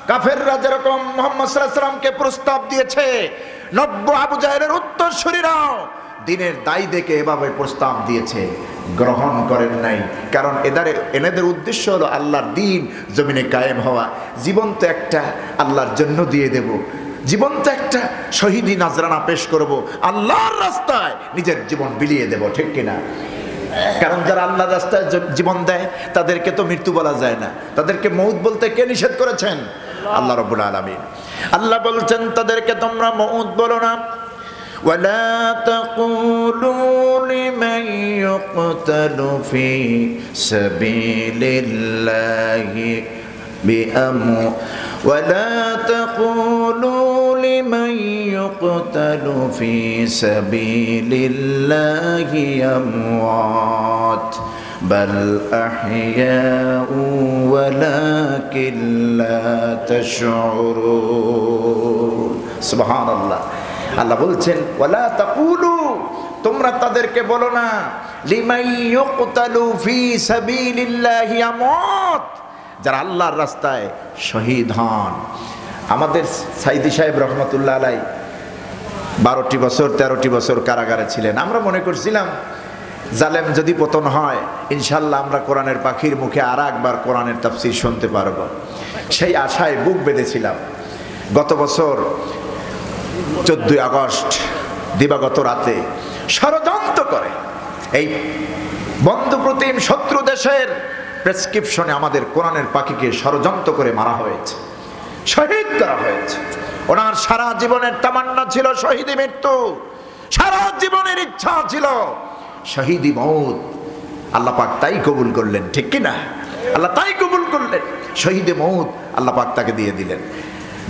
কাফেররা যেরকম মুহাম্মদ সাল্লাল্লাহু আলাইহি ওয়াসাল্লামকে প্রস্তাব দিয়েছে, নব্য আবু জাহেলের উত্তরসূরিরাও দ্বীনের দায়ীদেরকে এভাবে প্রস্তাব দিয়েছে, গ্রহণ করেন নাই। কারণ এনাদের উদ্দেশ্য হলো আল্লাহর দ্বীন জমিনে কায়েম হওয়া। জীবন্ত একটা আল্লাহর জন্য দিয়ে দেব, জীবন্ত একটা শহীদি নাজরানা পেশ করব, আল্লাহর রাস্তায় নিজের জীবন বিলিয়ে দেব, ঠিক কিনা? কারণ যারা আল্লাহর রাস্তায় জীবন দেয় তাদেরকে তো মৃত্যু বলা যায় না, তাদেরকে মউত বলতে কে নিষেধ করেছেন? আল্লাহ রাব্বুল আলামিন। আল্লাহ বলছেন তাদেরকে তোমরা মউত বলো না। ولا تقولوا لمن يقتل في سبيل الله ولا تقولوا لمن يقتل في سبيل الله أموات بل أحياء ولكن لا تشعرون سبحان الله আল্লাহ বলছেন ওয়ালা তাকুলু তোমরা তাদেরকে বলো না লিমান ইউকতালু ফি সাবিলিল্লাহি আমওয়াত যারা আল্লাহর রাস্তায় শহীদ হন। আমাদের সাইদি সাহেব রহমতুল্লাহ আলাই 12টি বছর 13টি বছর কারাগারে ছিলেন। আমরা মনে করছিলাম জালেম যদি পতন হয় ইনশাল্লাহ আমরা কোরআনের পাখির মুখে আর একবার কোরআনের তাফসীর শুনতে পারব, সেই আশায় বুক বেঁধেছিলাম। গত বছর 14 আগস্ট দিবাগত রাতে ষড়যন্ত্র করে এই বন্ধুপ্রতিম শত্রু দেশের প্রেসক্রিপশনে আমাদের কোরআনের পাখিকে ষড়যন্ত্র করে মারা হয়েছে, শহীদ করা হয়েছে। ওনার সারা জীবনের তামান্না ছিল শহীদি মৃত্যু, সারা জীবনের ইচ্ছা ছিল শহীদি মৌত। আল্লাহ পাক তাই কবুল করলেন, ঠিক কি না? আল্লাহ তাই কবুল করলেন, শহীদে মৌত আল্লাহ পাক তাকে দিয়ে দিলেন।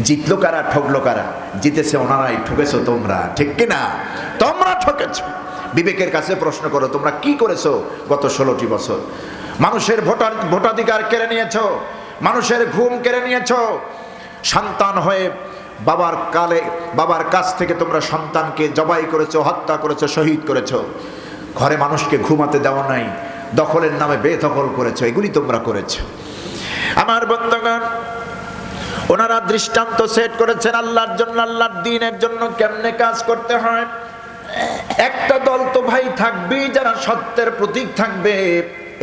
জিতলো কারা, ঠকলো কারা? জিতেছে ওনারাই, ঠকেছো তোমরা, ঠিক কি না? তোমরা ঠকেছো। বিবেকের কাছে প্রশ্ন করো, তোমরা কি করেছো গত 16টি বছর? মানুষের ভোটাধিকার কেড়ে নিয়েছো, মানুষের ঘুম কেড়ে নিয়েছো। সন্তান হয়ে বাবার কাছ থেকে তোমরা সন্তানকে জবাই করেছো, হত্যা করেছো, শহীদ করেছো। ঘরে মানুষকে ঘুমাতে দেওয়া নাই, দখলের নামে বেদখল করেছো, এগুলি তোমরা করেছো। আমার বন্ধুগণ, ওনারা দৃষ্টান্ত সেট করেছেন আল্লাহর জন্য, আল্লাহর দ্বীনের জন্য কেমনে কাজ করতে হয়। একটা দল তো ভাই থাকবেই যারা সত্যের প্রতীক থাকবে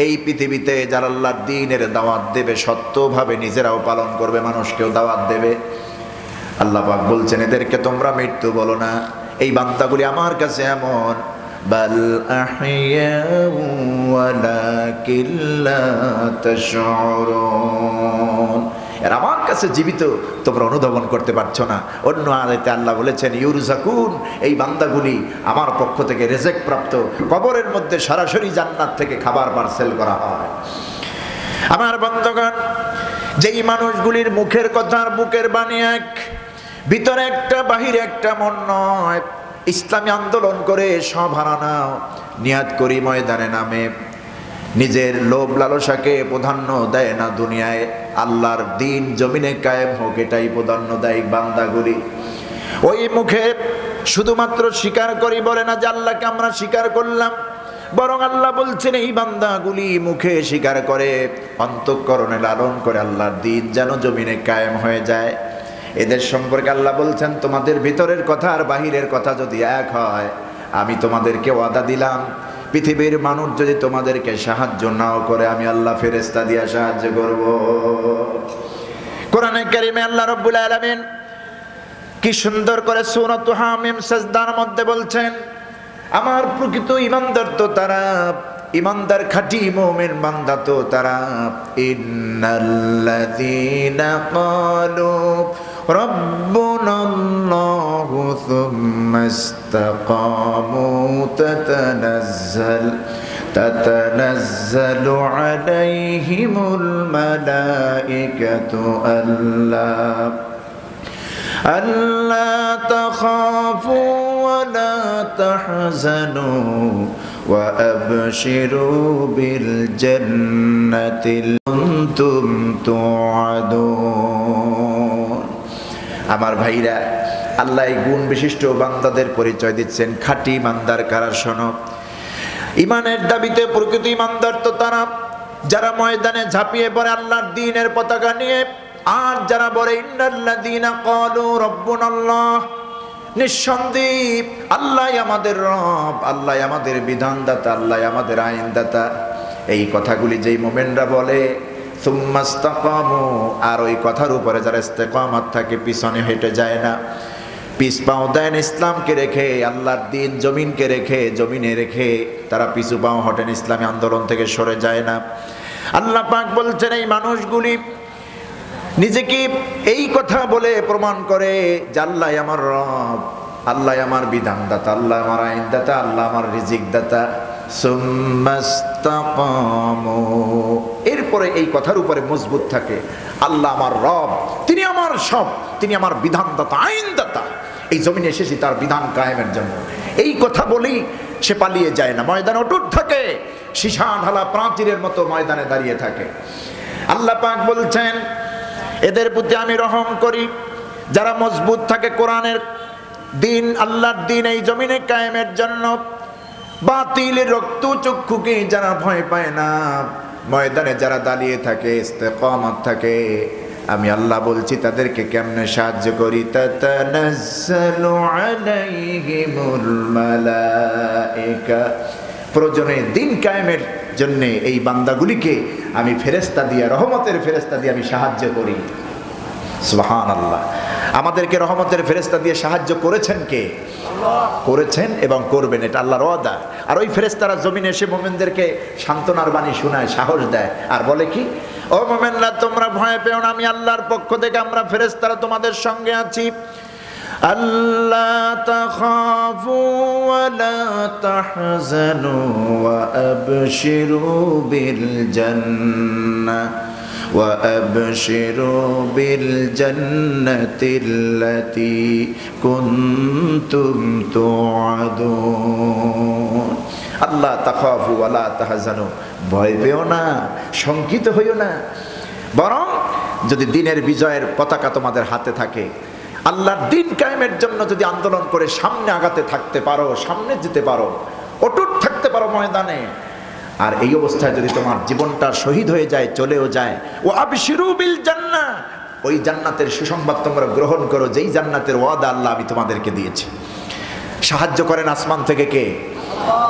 এই পৃথিবীতে, যারা আল্লাহর দ্বীনের দাওয়াত দেবে, সত্যভাবে নিজেরাও পালন করবে, মানুষকেও দাওয়াত দেবে। আল্লাহ পাক বলছেন এদেরকে তোমরা মৃত্যু বলো না। এই বান্দাগুলি আমার কাছে এমন, বাল আহইয়াউ ওয়ালাকিন লা তাশউরুন, এরা আমার কাছে জীবিত, তোমরা অনুধাবন করতে পারছো না। অন্য আয়াতে আল্লাহ বলেছেন ইউরজাকুন, এই বান্দাগুলি আমার পক্ষ থেকে রিজিক প্রাপ্ত, কবরের মধ্যে সরাসরি জান্নাত থেকে খাবার পার্সেল করা হয়। আমার বন্ধুগণ, যেই মানুষগুলির মুখের কথা আর বুকের বাণী এক, ভিতরে একটা বাহিরে একটা, মন নয়, ইসলামী আন্দোলন করে সব হারানো নিয়াত করি ময়দানে নামে, নিজের লোভ লালসাকে প্রাধান্য দেয় না দুনিয়ায়, আল্লাহর দ্বীন জমিনে কায়েম হোক এটাই প্রাধান্য দেয় বান্দাগুলি। ওই মুখে শুধুমাত্র স্বীকার করি বলে না যে আল্লাহকে আমরা স্বীকার করলাম, বরং আল্লাহ বলছেন এই বান্দাগুলি মুখে স্বীকার করে, অন্তঃকরণে লালন করে আল্লাহর দ্বীন যেন জমিনে কায়েম হয়ে যায়। এদের সম্পর্কে আল্লাহ বলছেন তোমাদের ভিতরের কথা আর বাহিরের কথা যদি এক হয়, আমি তোমাদেরকে ওয়াদা দিলাম পৃথিবীর মানুষ যদি তোমাদেরকে সাহায্য নাও করে, আমি আল্লাহ ফেরেশতা দিয়া সাহায্য করব। কোরআনে কারিমে আল্লাহ রাব্বুল আলামিন কি সুন্দর করে সূরাত হামিম সাজদার মধ্যে বলছেন, আমার প্রকৃত ঈমানদার তো তারা, ঈমানদার খাঁটি মুমিন বান্দা তো তারা, ইন্নাল্লাযীনা ক্বালু রাব্বুনাল্লাহু সুম্মা ইসতাকামু তাতানাজ্জালু আলাইহিমুল মালাইকাতু আল্লা তাখাফু ওয়া লা তাহজানু ওয়া আবশিরু বিল জান্নাতি কুনতুম তুআদুন। আমার ভাইরা, আল্লাহ এই গুণ বিশিষ্ট বান্দাদের পরিচয় দিচ্ছেন, খাঁটি ইমানদার কারা শোনো। ইমানের দাবিতে প্রকৃত ইমানদার তো তারা যারা ময়দানে ঝাঁপিয়ে পড়ে আল্লাহর দ্বীনের পতাকা নিয়ে, আর যারা বলে ইন্নাল্লাযীনা ক্বালু রাব্বুনাল্লাহ, নিঃসন্দেহ আল্লাহ আমাদের রব, আল্লাহ আমাদের বিধানদাতা, আল্লাহ আমাদের আইনদাতা। এই কথাগুলি যেই মুমিনরা বলে, সুম্মা ইসতাকামু, আর ওই কথার উপরে যারা ইস্তেকামত থাকে, পিছনে হেঁটে যায় না, পিছ পাও দেন ইসলামকে রেখে, আল্লাহর দ্বীন জমিনকে রেখে, জমিনে রেখে তারা পিছু পাও হটেন, ইসলামী আন্দোলন থেকে সরে যায় না। আল্লাহ পাক বলছেন এই মানুষগুলি নিজেকে এই কথা বলে প্রমাণ করে যে আল্লাহ আমার রব, আল্লাহ আমার বিধানদাতা, আল্লাহ আমার আইনদাতা, আল্লাহ আমার রিজিক দাতা। সুম্মা ইসতাকামু, এরপর এরপরে এই কথার উপরে মজবুত থাকে, আল্লাহ আমার রব, তিনি আমার সব, তিনি আমার বিধানদাতা, আইনদাতা, এই জমিনে এসেছি তার বিধান কায়েমের জন্য। এই কথা বলেই সে পালিয়ে যায় না, ময়দানে অটুট থাকে, সীসা ঢালা প্রাচীরের মতো ময়দানে দাঁড়িয়ে থাকে। আল্লাহ পাক বলছেন, এদের প্রতি আমি রহম করি যারা মজবুত থাকে কোরআনের দিন, আল্লাহর দিন এই জমিনে কায়েমের জন্য। বাতিলের রক্ত চক্ষুকে যারা ভয় পায় না, ময়দানে যারা দাঁড়িয়ে থাকে, ইস্তেকামত থাকে, আমি আল্লাহ বলছি তাদেরকে কেমনে সাহায্য করি। তাতানাজ্জালু আলাইহিমুল মালায়েকা, প্রয়োজনে দিন কায়েমের জন্য এই বান্দাগুলিকে আমি ফেরেশতা দিয়ে, রহমতের ফেরেশতা দিয়ে আমি সাহায্য করি। সুবহানাল্লাহ। আমাদেরকে রহমতের ফেরেশতা দিয়ে সাহায্য করেছেন কে? করেছেন এবং করবেন, এটা আল্লাহর ওয়াদা। আর ওই ফেরেশতারা জমিনে এসে মুমিনদেরকে সান্ত্বনার বাণী শোনায়, সাহস দেয়, আর বলে কি, ও মুমিনরা তোমরা ভয় পেও না, আমি আল্লাহর পক্ষ থেকে আমরা ফেরেশতারা তোমাদের সঙ্গে আছি। আল্লা তাখাফু ওয়া লা তাহজানু ওয়া আবশিরু বিল জান্নাহ وأبشروا بالجنة التي كنتم توعدون। আল্লাহ তাখাফু ওয়া লা তাহজানু, ভয় পেও না, শঙ্কিত হইও না, বরং যদি দিনের বিজয়ের পতাকা তোমাদের হাতে থাকে, আল্লাহর দিন কায়েমের জন্য যদি আন্দোলন করে সামনে আগাতে থাকতে পারো, সামনে যেতে পারো, অটুট থাকতে পারো ময়দানে, আর এই অবস্থায় যদি তোমার জীবনটা শহীদ হয়ে যায়, চলেও যায়, ও আবশিরু বিল জান্নাহ, ওই জান্নাতের সুসংবাদ তোমরা গ্রহণ করো, যেই জান্নাতের ওয়াদা আল্লাহ আমি তোমাদেরকে দিয়েছি। সাহায্য করেন আসমান থেকে কে?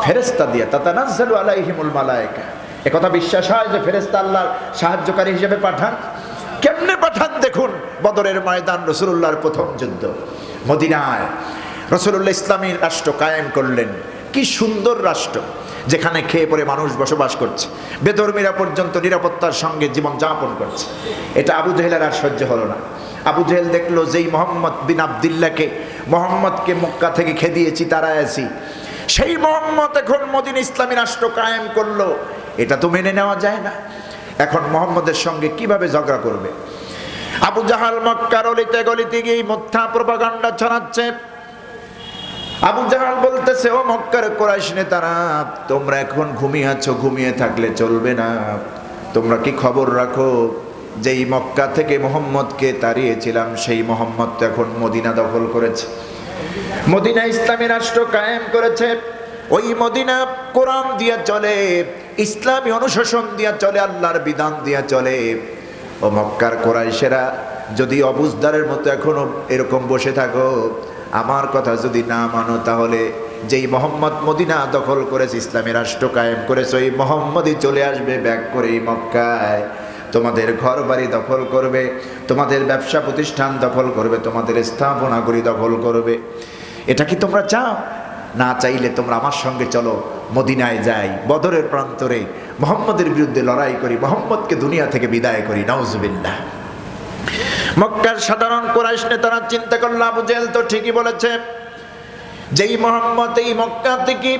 ফেরেশতা দিয়ে। তাতানাজ্জালু আলাইহিমুল মালায়েকা, একথা বিশ্বাস হয় যে ফেরেশতা আল্লাহর সাহায্যকারী হিসেবে পাঠান। কেমনে পাঠান দেখুন, বদরের ময়দান, রাসূলুল্লাহর প্রথম যুদ্ধ, মদিনায় রাসূলুল্লাহ ইসলামী রাষ্ট্র কায়েম করলেন। কি সুন্দর রাষ্ট্র, যেখানে খেয়ে পরে মানুষ বসবাস করছে, বেধর্মীরা পর্যন্ত নিরাপত্তার সঙ্গে জীবন যাপন করছে। এটা আবু জেহেলের আর সহ্য হলো না। আবু জেহেল দেখলো যেই মোহাম্মদ বিন আবদুল্লাহকে, মোহাম্মদকে মক্কা থেকে খেদিয়েছি, তারাই আছি, সেই মোহাম্মদ এখন মদিনা ইসলামী রাষ্ট্র কায়েম করলো, এটা তো মেনে নেওয়া যায় না। এখন মোহাম্মদের সঙ্গে কিভাবে ঝগড়া করবে? আবু জাহাল মক্কার অলিতে গলিতে গিয়ে মিথ্যা প্রপাগান্ডা ছড়াচ্ছে। আবু জাহাল বলতেছে, ও মক্কার কুরাইশ নেতারা, তোমরা এখন ঘুমিয়ে আছো, ঘুমিয়ে থাকলে চলবে না। তোমরা কি খবর রাখো, যেই মক্কা থেকে মোহাম্মদকে তাড়িয়েছিলাম, সেই মোহাম্মদ তো এখন মদিনা দখল করেছে, মদিনা ইসলামী রাষ্ট্র কায়েম করেছে। ওই মদিনা কোরআন দিয়া চলে, ইসলামী অনুশাসন দিয়া চলে, আল্লাহর বিধান দিয়া চলে। ও মক্কার কুরাইশেরা, যদি অবুজদারের মতো এখনো এরকম বসে থাকো, আমার কথা যদি না মানো, তাহলে যেই মোহাম্মদ মদিনা দখল করেছে, ইসলামী রাষ্ট্র কায়েম করেছে, ওই মোহাম্মদই চলে আসবে ব্যাক করে এই মক্কায়, তোমাদের ঘর বাড়ি দখল করবে, তোমাদের ব্যবসা প্রতিষ্ঠান দখল করবে, তোমাদের স্থাপনাগুলি দখল করবে। এটা কি তোমরা চাও? না চাইলে তোমরা আমার সঙ্গে চলো, মদিনায় যাই, বদরের প্রান্তরে মোহাম্মদের বিরুদ্ধে লড়াই করি, মোহাম্মদকে দুনিয়া থেকে বিদায় করি। নাউজুবিল্লাহ। মক্কার সাধারণ কুরাইশ নেতারা চিন্তা করল, আবু জেহেল তো ঠিকই বলেছে, যেই মোহাম্মদ এই মক্কা থেকে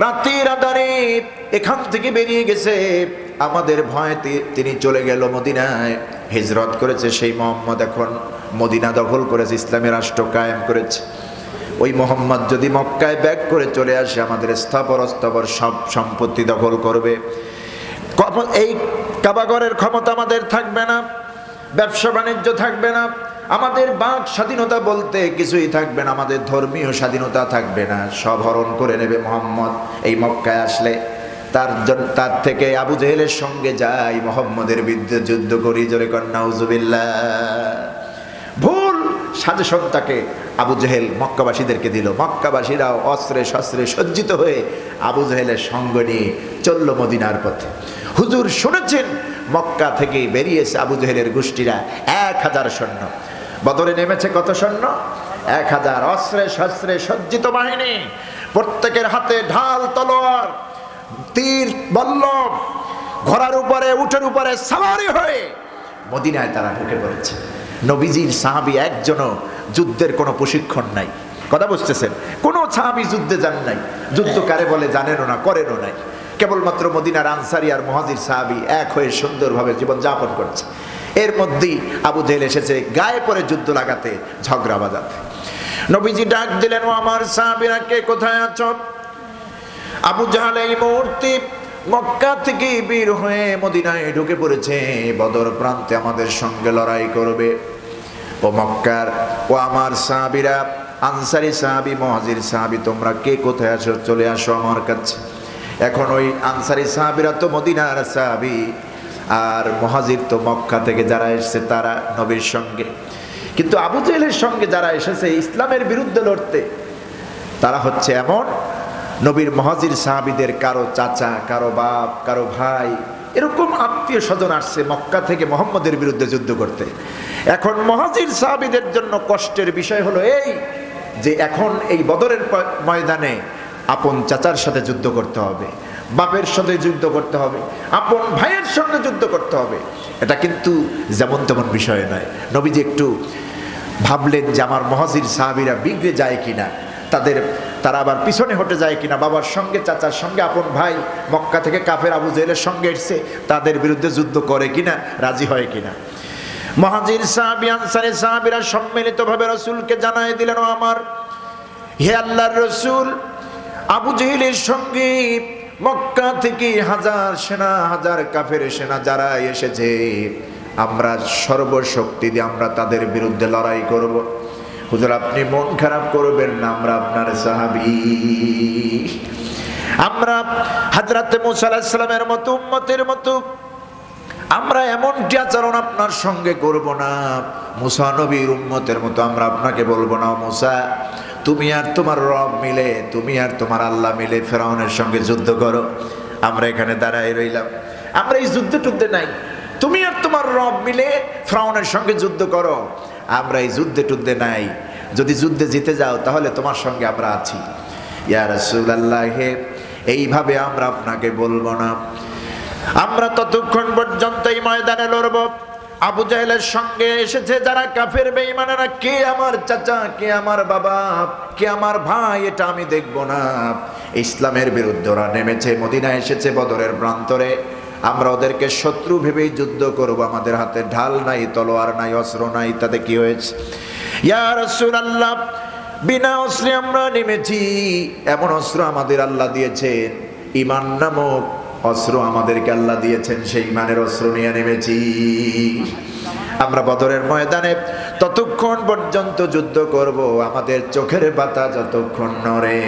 রাতের আধারে এখান থেকে বেরিয়ে গেছে, আমাদের ভয়তে তিনি চলে গেল মদিনায়, হিজরত করেছে, সেই মোহাম্মদ এখন মদিনা দখল করেছে, ইসলামী রাষ্ট্র কায়েম করেছে। ওই মোহাম্মদ যদি মক্কায় ব্যাক করে চলে আসে, আমাদের স্থাবর সব সম্পত্তি দখল করবে, এই কাবাগরের ক্ষমতা আমাদের থাকবে না, ব্যবসা বাণিজ্য থাকবে না, আমাদের বাক স্বাধীনতা বলতে কিছুই থাকবে না, আমাদের ধর্মীয় স্বাধীনতা থাকবে না, সব হরণ করে নেবে মোহাম্মদ এই মক্কায় আসলে। তার থেকে আবু জেহেলের সঙ্গে যাই, মোহাম্মদের বিরুদ্ধে যুদ্ধ করি। জোরে কর নাউজুবিল্লাহ। ভুল সাজেশনটাকে আবু জেহেল মক্কাবাসীদেরকে দিল। মক্কাবাসীরাও অস্ত্রে শস্ত্রে সজ্জিত হয়ে আবু জেহেলের সঙ্গ নিয়ে চলল মদিনার পথে। হুজুর শুনেছেন, মক্কা থেকে বেরিয়েছে আবু জেহেলের গোষ্ঠীরা 1000 সৈন্য। বদরে নেমেছে কত সৈন্য? 1000 অস্ত্রে শস্ত্রে সজ্জিত বাহিনী, প্রত্যেকের হাতে ঢাল, তলোয়ার, তীর, বল্লম, ঘোড়ার উপরে, উটের উপরে সাওয়ারি হয়ে মদিনায় তারা ঢুকে পড়েছে। নবীজির সাহাবী একজনও যুদ্ধের কোনো প্রশিক্ষণ নাই। কথা বুঝতেছেন? কোনো সাহাবী যুদ্ধে যান নাই। যুদ্ধ কারে বলে জানেনও না, করেনও নাই। কেবলমাত্র মদিনার আনসারী আর মুহাজির সাহাবী এক হয়ে সুন্দরভাবে জীবন যাপন করছে। এর মধ্যেই আবু জেহেল এসেছে গায়ে পরে যুদ্ধ লাগাতে, ঝগড়া বাজাতে। নবীজি ডাক দিলেন, ও আমার সাহাবীরা, কে কোথায় আছো? আবু জাহল এই মুহূর্তে মক্কা থেকে বের হয়ে মদিনায় ঢুকে পড়েছে, বদর প্রান্তে আমাদের সঙ্গে লড়াই করবে। ও মক্কার ও আমার সাহাবীরা, আনসারী সাহাবী, মুহাজির সাহাবী, তোমরা কে কোথায় আছো? চলে আসো আমার কাছে। এখন ওই আনসারী সাহাবীরা তো মদিনার সাহাবী, আর মুহাজির তো মক্কা থেকে যারা এসেছে তারা নবীর সঙ্গে। কিন্তু আবু জেহেলের সঙ্গে যারা এসেছে ইসলামের বিরুদ্ধে লড়তে, তারা হচ্ছে এমন নবীর মুহাজির সাহাবীদের কারো চাচা, কারো বাপ, কারো ভাই, এরকম আত্মীয় স্বজন আসছে মক্কা থেকে মুহাম্মদের বিরুদ্ধে যুদ্ধ করতে। এখন মুহাজির সাহাবীদের জন্য কষ্টের বিষয় হলো এই যে এখন এই বদরের ময়দানে আপন চাচার সাথে যুদ্ধ করতে হবে, বাপের সাথে যুদ্ধ করতে হবে, আপন ভাইয়ের সঙ্গে যুদ্ধ করতে হবে। এটা কিন্তু যেমন তেমন বিষয় নয়। নবীজি একটু ভাবলেন যে আমার মুহাজির সাহাবীরা বিগড়ে যায় কিনা, তারা আবার পিছনে হটে যায় কিনা, বাবার সঙ্গে, চাচার সঙ্গে, আপন ভাই মক্কা থেকে কাফের আবু জেহেলের সঙ্গে এসছে, তাদের বিরুদ্ধে যুদ্ধ করে কিনা, রাজি হয় কিনা। মুহাজির সাহাবী, আনসারী সাহাবীরা সম্মিলিতভাবে রাসূলকে জানায় দিলেন, ও আমার, হে আল্লাহর রাসূল, আবু জেহেলের সঙ্গে মক্কা থেকে হাজার সেনা, হাজার কাফের সেনা যারা এসেছে, আমরা সর্বশক্তি দিয়ে আমরা তাদের বিরুদ্ধে লড়াই করব। হুজুর, আপনি মন খারাপ করবেন না, আমরা আপনার সাহাবী, আমরা হযরতে মুসা আলাইহিস সালামের মতো উম্মতের মতো আমরা এমনটি আচরণ আপনার সঙ্গে করব না। মুসা নবীর উম্মতের মতো আমরা আপনাকে বলবো না, মুসা তুমি আর তোমার রব মিলে, তুমি আর তোমার আল্লাহ মিলে ফেরাউনের সঙ্গে যুদ্ধ করো। আমরা এখানে দাঁড়ায় রইলাম, আমরা এই যুদ্ধে টুদ্ধে নাই। তুমি আর তোমার রব মিলে ফেরাউনের সঙ্গে যুদ্ধ করো, আমরা এই যুদ্ধে টুদ্ধে নাই। যদি যুদ্ধে জিতে যাও তাহলে তোমার সঙ্গে আমরা আছি। ইয়া রাসূলুল্লাহ, এইভাবে আমরা আপনাকে বলবো না। আমরা ততক্ষণ পর্যন্ত এই ময়দানে লড়ব। আবু জাহেলের সঙ্গে এসেছে যারা কাফের বেঈমানেরা, কে আমার চাচা, কে আমার বাবা, কে আমার ভাই, এটা আমি দেখব না। ইসলামের বিরুদ্ধে ওরা নেমেছে, মদিনায় এসেছে বদরের প্রান্তরে, আমরা ওদেরকে শত্রু ভেবেই যুদ্ধ করব। আমাদের হাতে ঢাল নাই, তলোয়ার নাই, অস্ত্র নাই। তাতে কি হয়েছে? ইয়া রাসূলুল্লাহ, বিনা অস্ত্রে আমরা নেমেছি। এমন অস্ত্র আমাদের আল্লাহ দিয়েছেন, ঈমান নামক অস্ত্র আমাদেরকে আল্লাহ দিয়েছেন, সেই ঈমানের অস্ত্র নিয়ে নেমেছি। আমরা বদরের ময়দানে ততক্ষণ পর্যন্ত যুদ্ধ করব আমাদের চোখের পাতা যতক্ষণ নড়ে।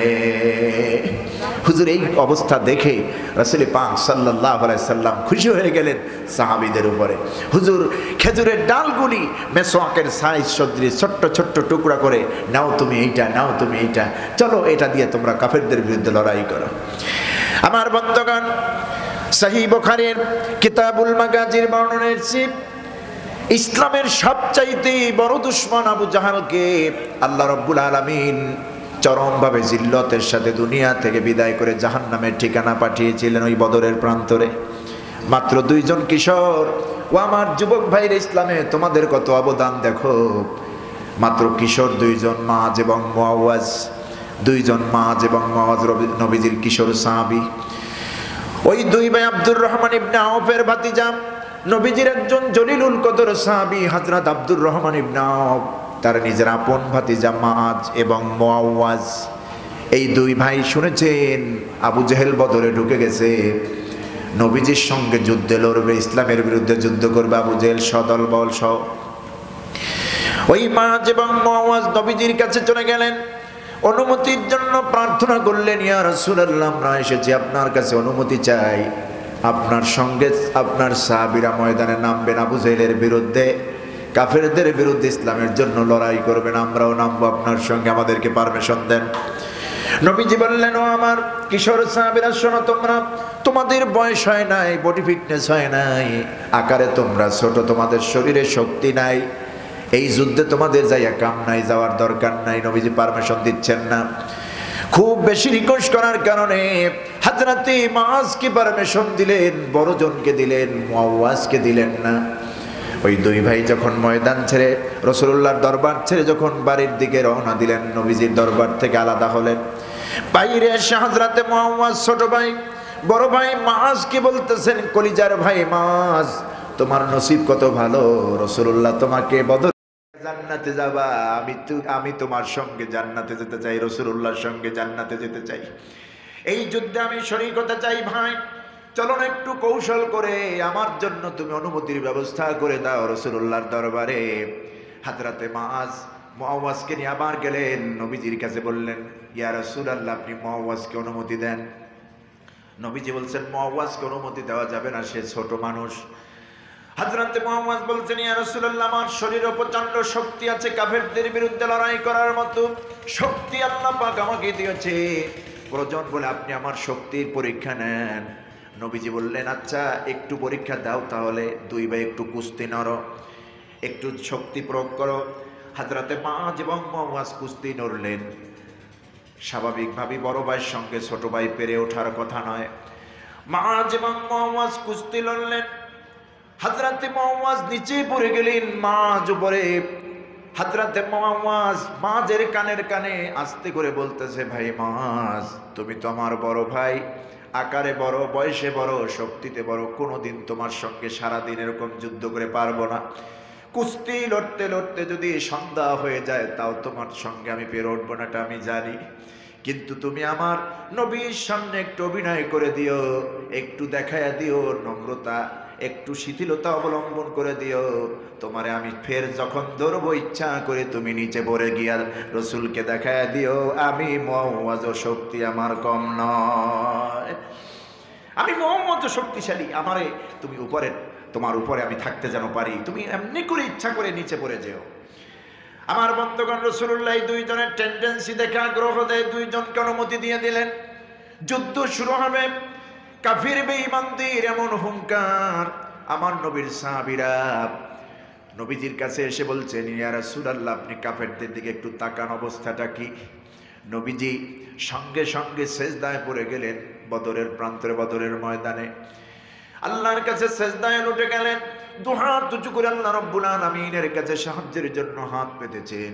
হুজুর এই অবস্থা দেখে রাসূল পাক সাল্লাল্লাহু আলাইহি সাল্লাম খুশি হয়ে গেলেন সাহাবীদের উপরে। হুজুর খেজুরের ডালগুলি মেসওয়াকের সাইজ সদৃশ ছোট্ট ছোট্ট টুকরা করে, নাও তুমি এইটা, নাও তুমি এইটা, চলো এটা দিয়ে তোমরা কাফেরদের বিরুদ্ধে লড়াই করো। আমার বন্ধুগণ, সহিহ বুখারীর কিতাবুল মাগাজির বর্ণনা এসেছে, ইসলামের সবচাইতে বড় দুশমন আবু জাহালকে আল্লাহ রাব্বুল আলামিন চরমভাবে জিল্লতের সাথে দুনিয়া থেকে বিদায় করে জাহান্নামের ঠিকানা পাঠিয়েছিলেন ওই বদরের প্রান্তরে। মাত্র 2 জন কিশোর। ও আমার যুবক ভাইরা, ইসলামে তোমাদের কত অবদান দেখো। মাত্র কিশোর 2 জন, মাআজ এবং মুআওয়াজ। 2 জন মাআজ এবং মুআওয়াজ নবীজির কিশোর সাহাবী। ওই 2 ভাই আব্দুর রহমান ইবনে আওফের ভাতিজা, নবীজির একজন জলিলুল কদর সাহাবী হযরত আব্দুর রহমান ইবনে আওফ, তার নিজের আপন ভাতিজা মাআজ এবং মুআওয়াজ। এই 2 ভাই শুনেছেন আবু জেহেল বদরে ঢুকে গেছে, নবীজির সঙ্গে যুদ্ধে লড়বে, ইসলামের বিরুদ্ধে যুদ্ধ করবে আবু জেহেল সদল বল সহ। ওই মাআজ এবং মুআওয়াজ নবীজির কাছে চলে গেলেন, অনুমতির জন্য প্রার্থনা করলেন, ইয়া রাসূলুল্লাহ, আমরা এসেছি আপনার কাছে, অনুমতি চাই। আপনার সঙ্গে আপনার সাহাবীরা ময়দানে নামবেন, আবু জেহেলের বিরুদ্ধে, কাফেরদের বিরুদ্ধে ইসলামের জন্য লড়াই করবেন, আমরাও নামবো আপনার সঙ্গে, আমাদেরকে পারমিশন দেন। নবীজি বললেন, ও আমার কিশোর সাহাবীরা, শোনো, তোমাদের বয়স হয় নাই, বডি ফিটনেস হয় নাই, আকারে তোমরা ছোট, তোমাদের শরীরে শক্তি নাই, এই যুদ্ধে তোমাদের যাইয়া কাম নাই, যাওয়ার দরকার নাই। নবীজি পারমিশন দিচ্ছেন না। খুব বেশি রিকোয়েস্ট করার কারণে হযরতে মাআজকে পারমিশন দিলেন, বড়জনকে দিলেন, মুআওয়াজকে দিলেন না। ওই 2 ভাই যখন ময়দান ছেড়ে, রাসূলুল্লাহর দরবার ছেড়ে যখন বাড়ির দিকে রওনা দিলেন, নবীজির দরবার থেকে আলাদা হলেন, বাইরে এসে হযরতে মুআওয়াজ ছোট ভাই বড় ভাই মাছকে বলতেছেন, কলিজার ভাই মাছ, তোমার নসিব কত ভালো, রাসূলুল্লাহ তোমাকে বদর জান্নাতে যাবা, আমি তোমার সঙ্গে জান্নাতে যেতে চাই, রাসূলুল্লাহর সঙ্গে জান্নাতে যেতে চাই, এই যুদ্ধে আমি শরীক হতে চাই। ভাই চলো না একটু কৌশল করে আমার জন্য তুমি অনুমতির ব্যবস্থা করে দাও রাসূলুল্লাহর দরবারে। হযরতে মুআওয়াজকে নিয়ে আবার গেলেন নবীজির কাছে, বললেন ইয়া রাসূলুল্লাহ আপনি মুআওয়াজকে অনুমতি দেন। নবীজি বলছেন মুআওয়াজকে অনুমতি দেওয়া যাবে না, সে ছোট মানুষ। হযরতে মুআওয়াজ বলছেন ইয়া রাসূলুল্লাহ আমার শরীরে প্রচন্ড শক্তি আছে, কাফেরদের বিরুদ্ধে লড়াই করার মতো শক্তি আল্লাহ পাক আমাকে দিয়েছে, প্রয়োজন বলে আপনি আমার শক্তির পরীক্ষা নেন। নবীজি বললেন আচ্ছা একটু পরীক্ষা দাও তাহলে, দুই ভাই একটু কুস্তি নড়ো, একটু শক্তি প্রয়োগ করো। হযরতে মুআজ এবং মুআওয়াজ কুস্তি নড়লেন। স্বাভাবিকভাবে বড় ভাইয়ের সঙ্গে ছোট ভাই পেরে ওঠার কথা নয়। মুআজ এবং মুআওয়াজ কুস্তি লড়লেন। হযরতে মুআওয়াজ নিচে পড়ে গেলেন, মুআজ উপরে। হযরতে মুআওয়াজ মুআজের কানের কানে আস্তে করে বলতেছে, ভাই মুআজ তুমি তো আমার বড় ভাই, আকারে বড়, বয়সে বড়, শক্তিতে বড়, কোনোদিন তোমার সঙ্গে সারাদিন এরকম যুদ্ধ করে পারবো না। কুস্তি লড়তে লড়তে যদি সন্ধ্যা হয়ে যায় তাও তোমার সঙ্গে আমি পেরে উঠবো না, এটা আমি জানি। কিন্তু তুমি আমার নবীর সামনে একটু অভিনয় করে দিও, একটু দেখায়া দিও নম্রতা, একটু শিথিলতা অবলম্বন করে দিও, তোমারে আমি ফের যখন ধরবো ইচ্ছা করে তুমি নিচে পড়ে গিয়া রসুলকে দেখায়া দিও আমি মুআওয়াজ, শক্তি আমার কম নয়, আমি মুআওয়াজ শক্তিশালী, আমারে তুমি উপরে, তোমার উপরে আমি থাকতে যেন পারি, তুমি এমনি করে ইচ্ছা করে নিচে পড়ে যেও। আমার বন্ধুগণ রাসূলুল্লাহ দুইজনের টেন্ডেন্সি দেখে আগ্রহ দেয়, দুইজনকে অনুমতি দিয়ে দিলেন। যুদ্ধ শুরু হবে। কাফির বেঈমানদের এমন হুঙ্কার, আমার নবীর সাহাবীরা নবীজির কাছে এসে বলছেন ইয়া রাসূলুল্লাহ আপনি কাফেরদের দিকে একটু তাকান, অবস্থাটা কি? নবীজি সঙ্গে সঙ্গে সেজদায় পড়ে গেলেন। বদরের প্রান্তরে, বদরের ময়দানে আল্লাহর কাছে সেজদায় উঠে গেলেন, দুহাত উঁচু করে আল্লাহ রাব্বুল আলামিনের কাছে সাহায্যের জন্য হাত পেতেছেন।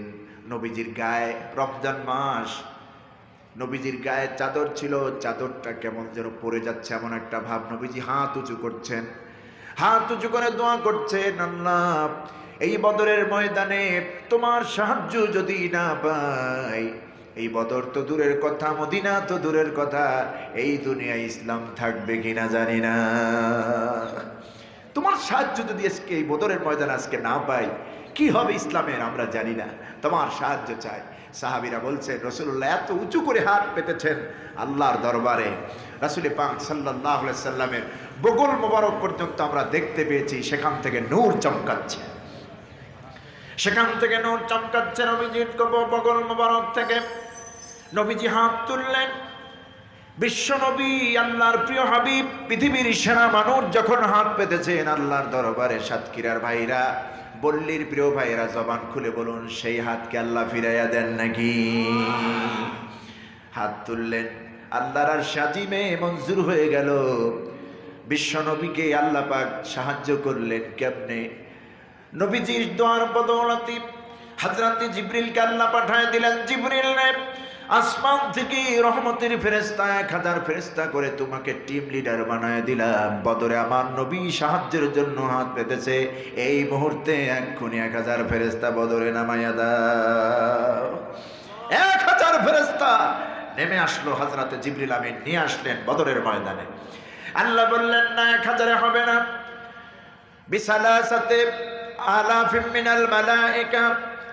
নবীজির গায়ে, রমজান মাস, নবীজির গায়ে চাদর ছিল, চাদরটা কেমন যেন পড়ে যাচ্ছে এমন একটা ভাব। নবীজি হাত উঁচু করছেন, হাত উঁচু করে দোয়া করছেন, আল্লাহ এই বদরের ময়দানে তোমার সাহায্য যদি না পাই, এই বদর তো দূরের কথা, মদিনা তো দূরের কথা, এই দুনিয়ায় ইসলাম থাকবে কিনা জানি না। তোমার সাহায্য যদি আজকে এই বদরের ময়দানে আজকে না পাই, কি হবে ইসলামের আমরা জানি না, তোমার সাহায্য চাই। সাহাবীরা বলছেন রাসূলুল্লাহ এত উঁচু করে হাত পেতেছেন আল্লাহর দরবারে, রাসূল পাক সাল্লাল্লাহু আলাইহি সাল্লামের বগল মোবারক পর্যন্ত আমরা দেখতে পেয়েছি, সেখান থেকে নূর চমকাচ্ছে, সেখান থেকে নূর চমকাচ্ছে নবীজির বগল মোবারক থেকে। নবীজি হাত তুললেন। বিশ্ব নবী, আল্লাহর প্রিয় হাবিব, পৃথিবীর সেরা মানুষ যখন হাত পেতেছেন আল্লাহর দরবারে, সাতক্ষীরার ভাইরা, বল্লীর প্রিয় ভাইরা জবান খুলে বলুন সেই হাতকে আল্লাহ ফিরাইয়া দেন নাকি? হাত তুললেন, আল্লাহর আর সাজিমে মঞ্জুর হয়ে গেল। বিশ্ব নবীকে আল্লাহ পাক সাহায্য করলেন কেমনে? নবীজির দোয়ার বদৌলতে হযরতে জিবরিলকে আল্লাহ পাঠায় দিলেন। জিবরিল রে, আসমান থেকে রহমতের ফেরেশতা 1000 ফেরেশতা করে তোমাকে টিম লিডার বানায় দিলাম। বদরে আমার নবী সাহায্যের জন্য হাত পেতেছে, এই মুহূর্তে এক্ষুনি 1000 ফেরেশতা বদরে নামাইয়া দাও। 1000 ফেরেশতা নেমে আসলো, হযরতে জিবরিল আমিন নিয়ে আসলেন বদরের ময়দানে। আল্লাহ বললেন না 1000 হবে না, বিসালাসাতে আলাফিম মিনাল মালায়েকা,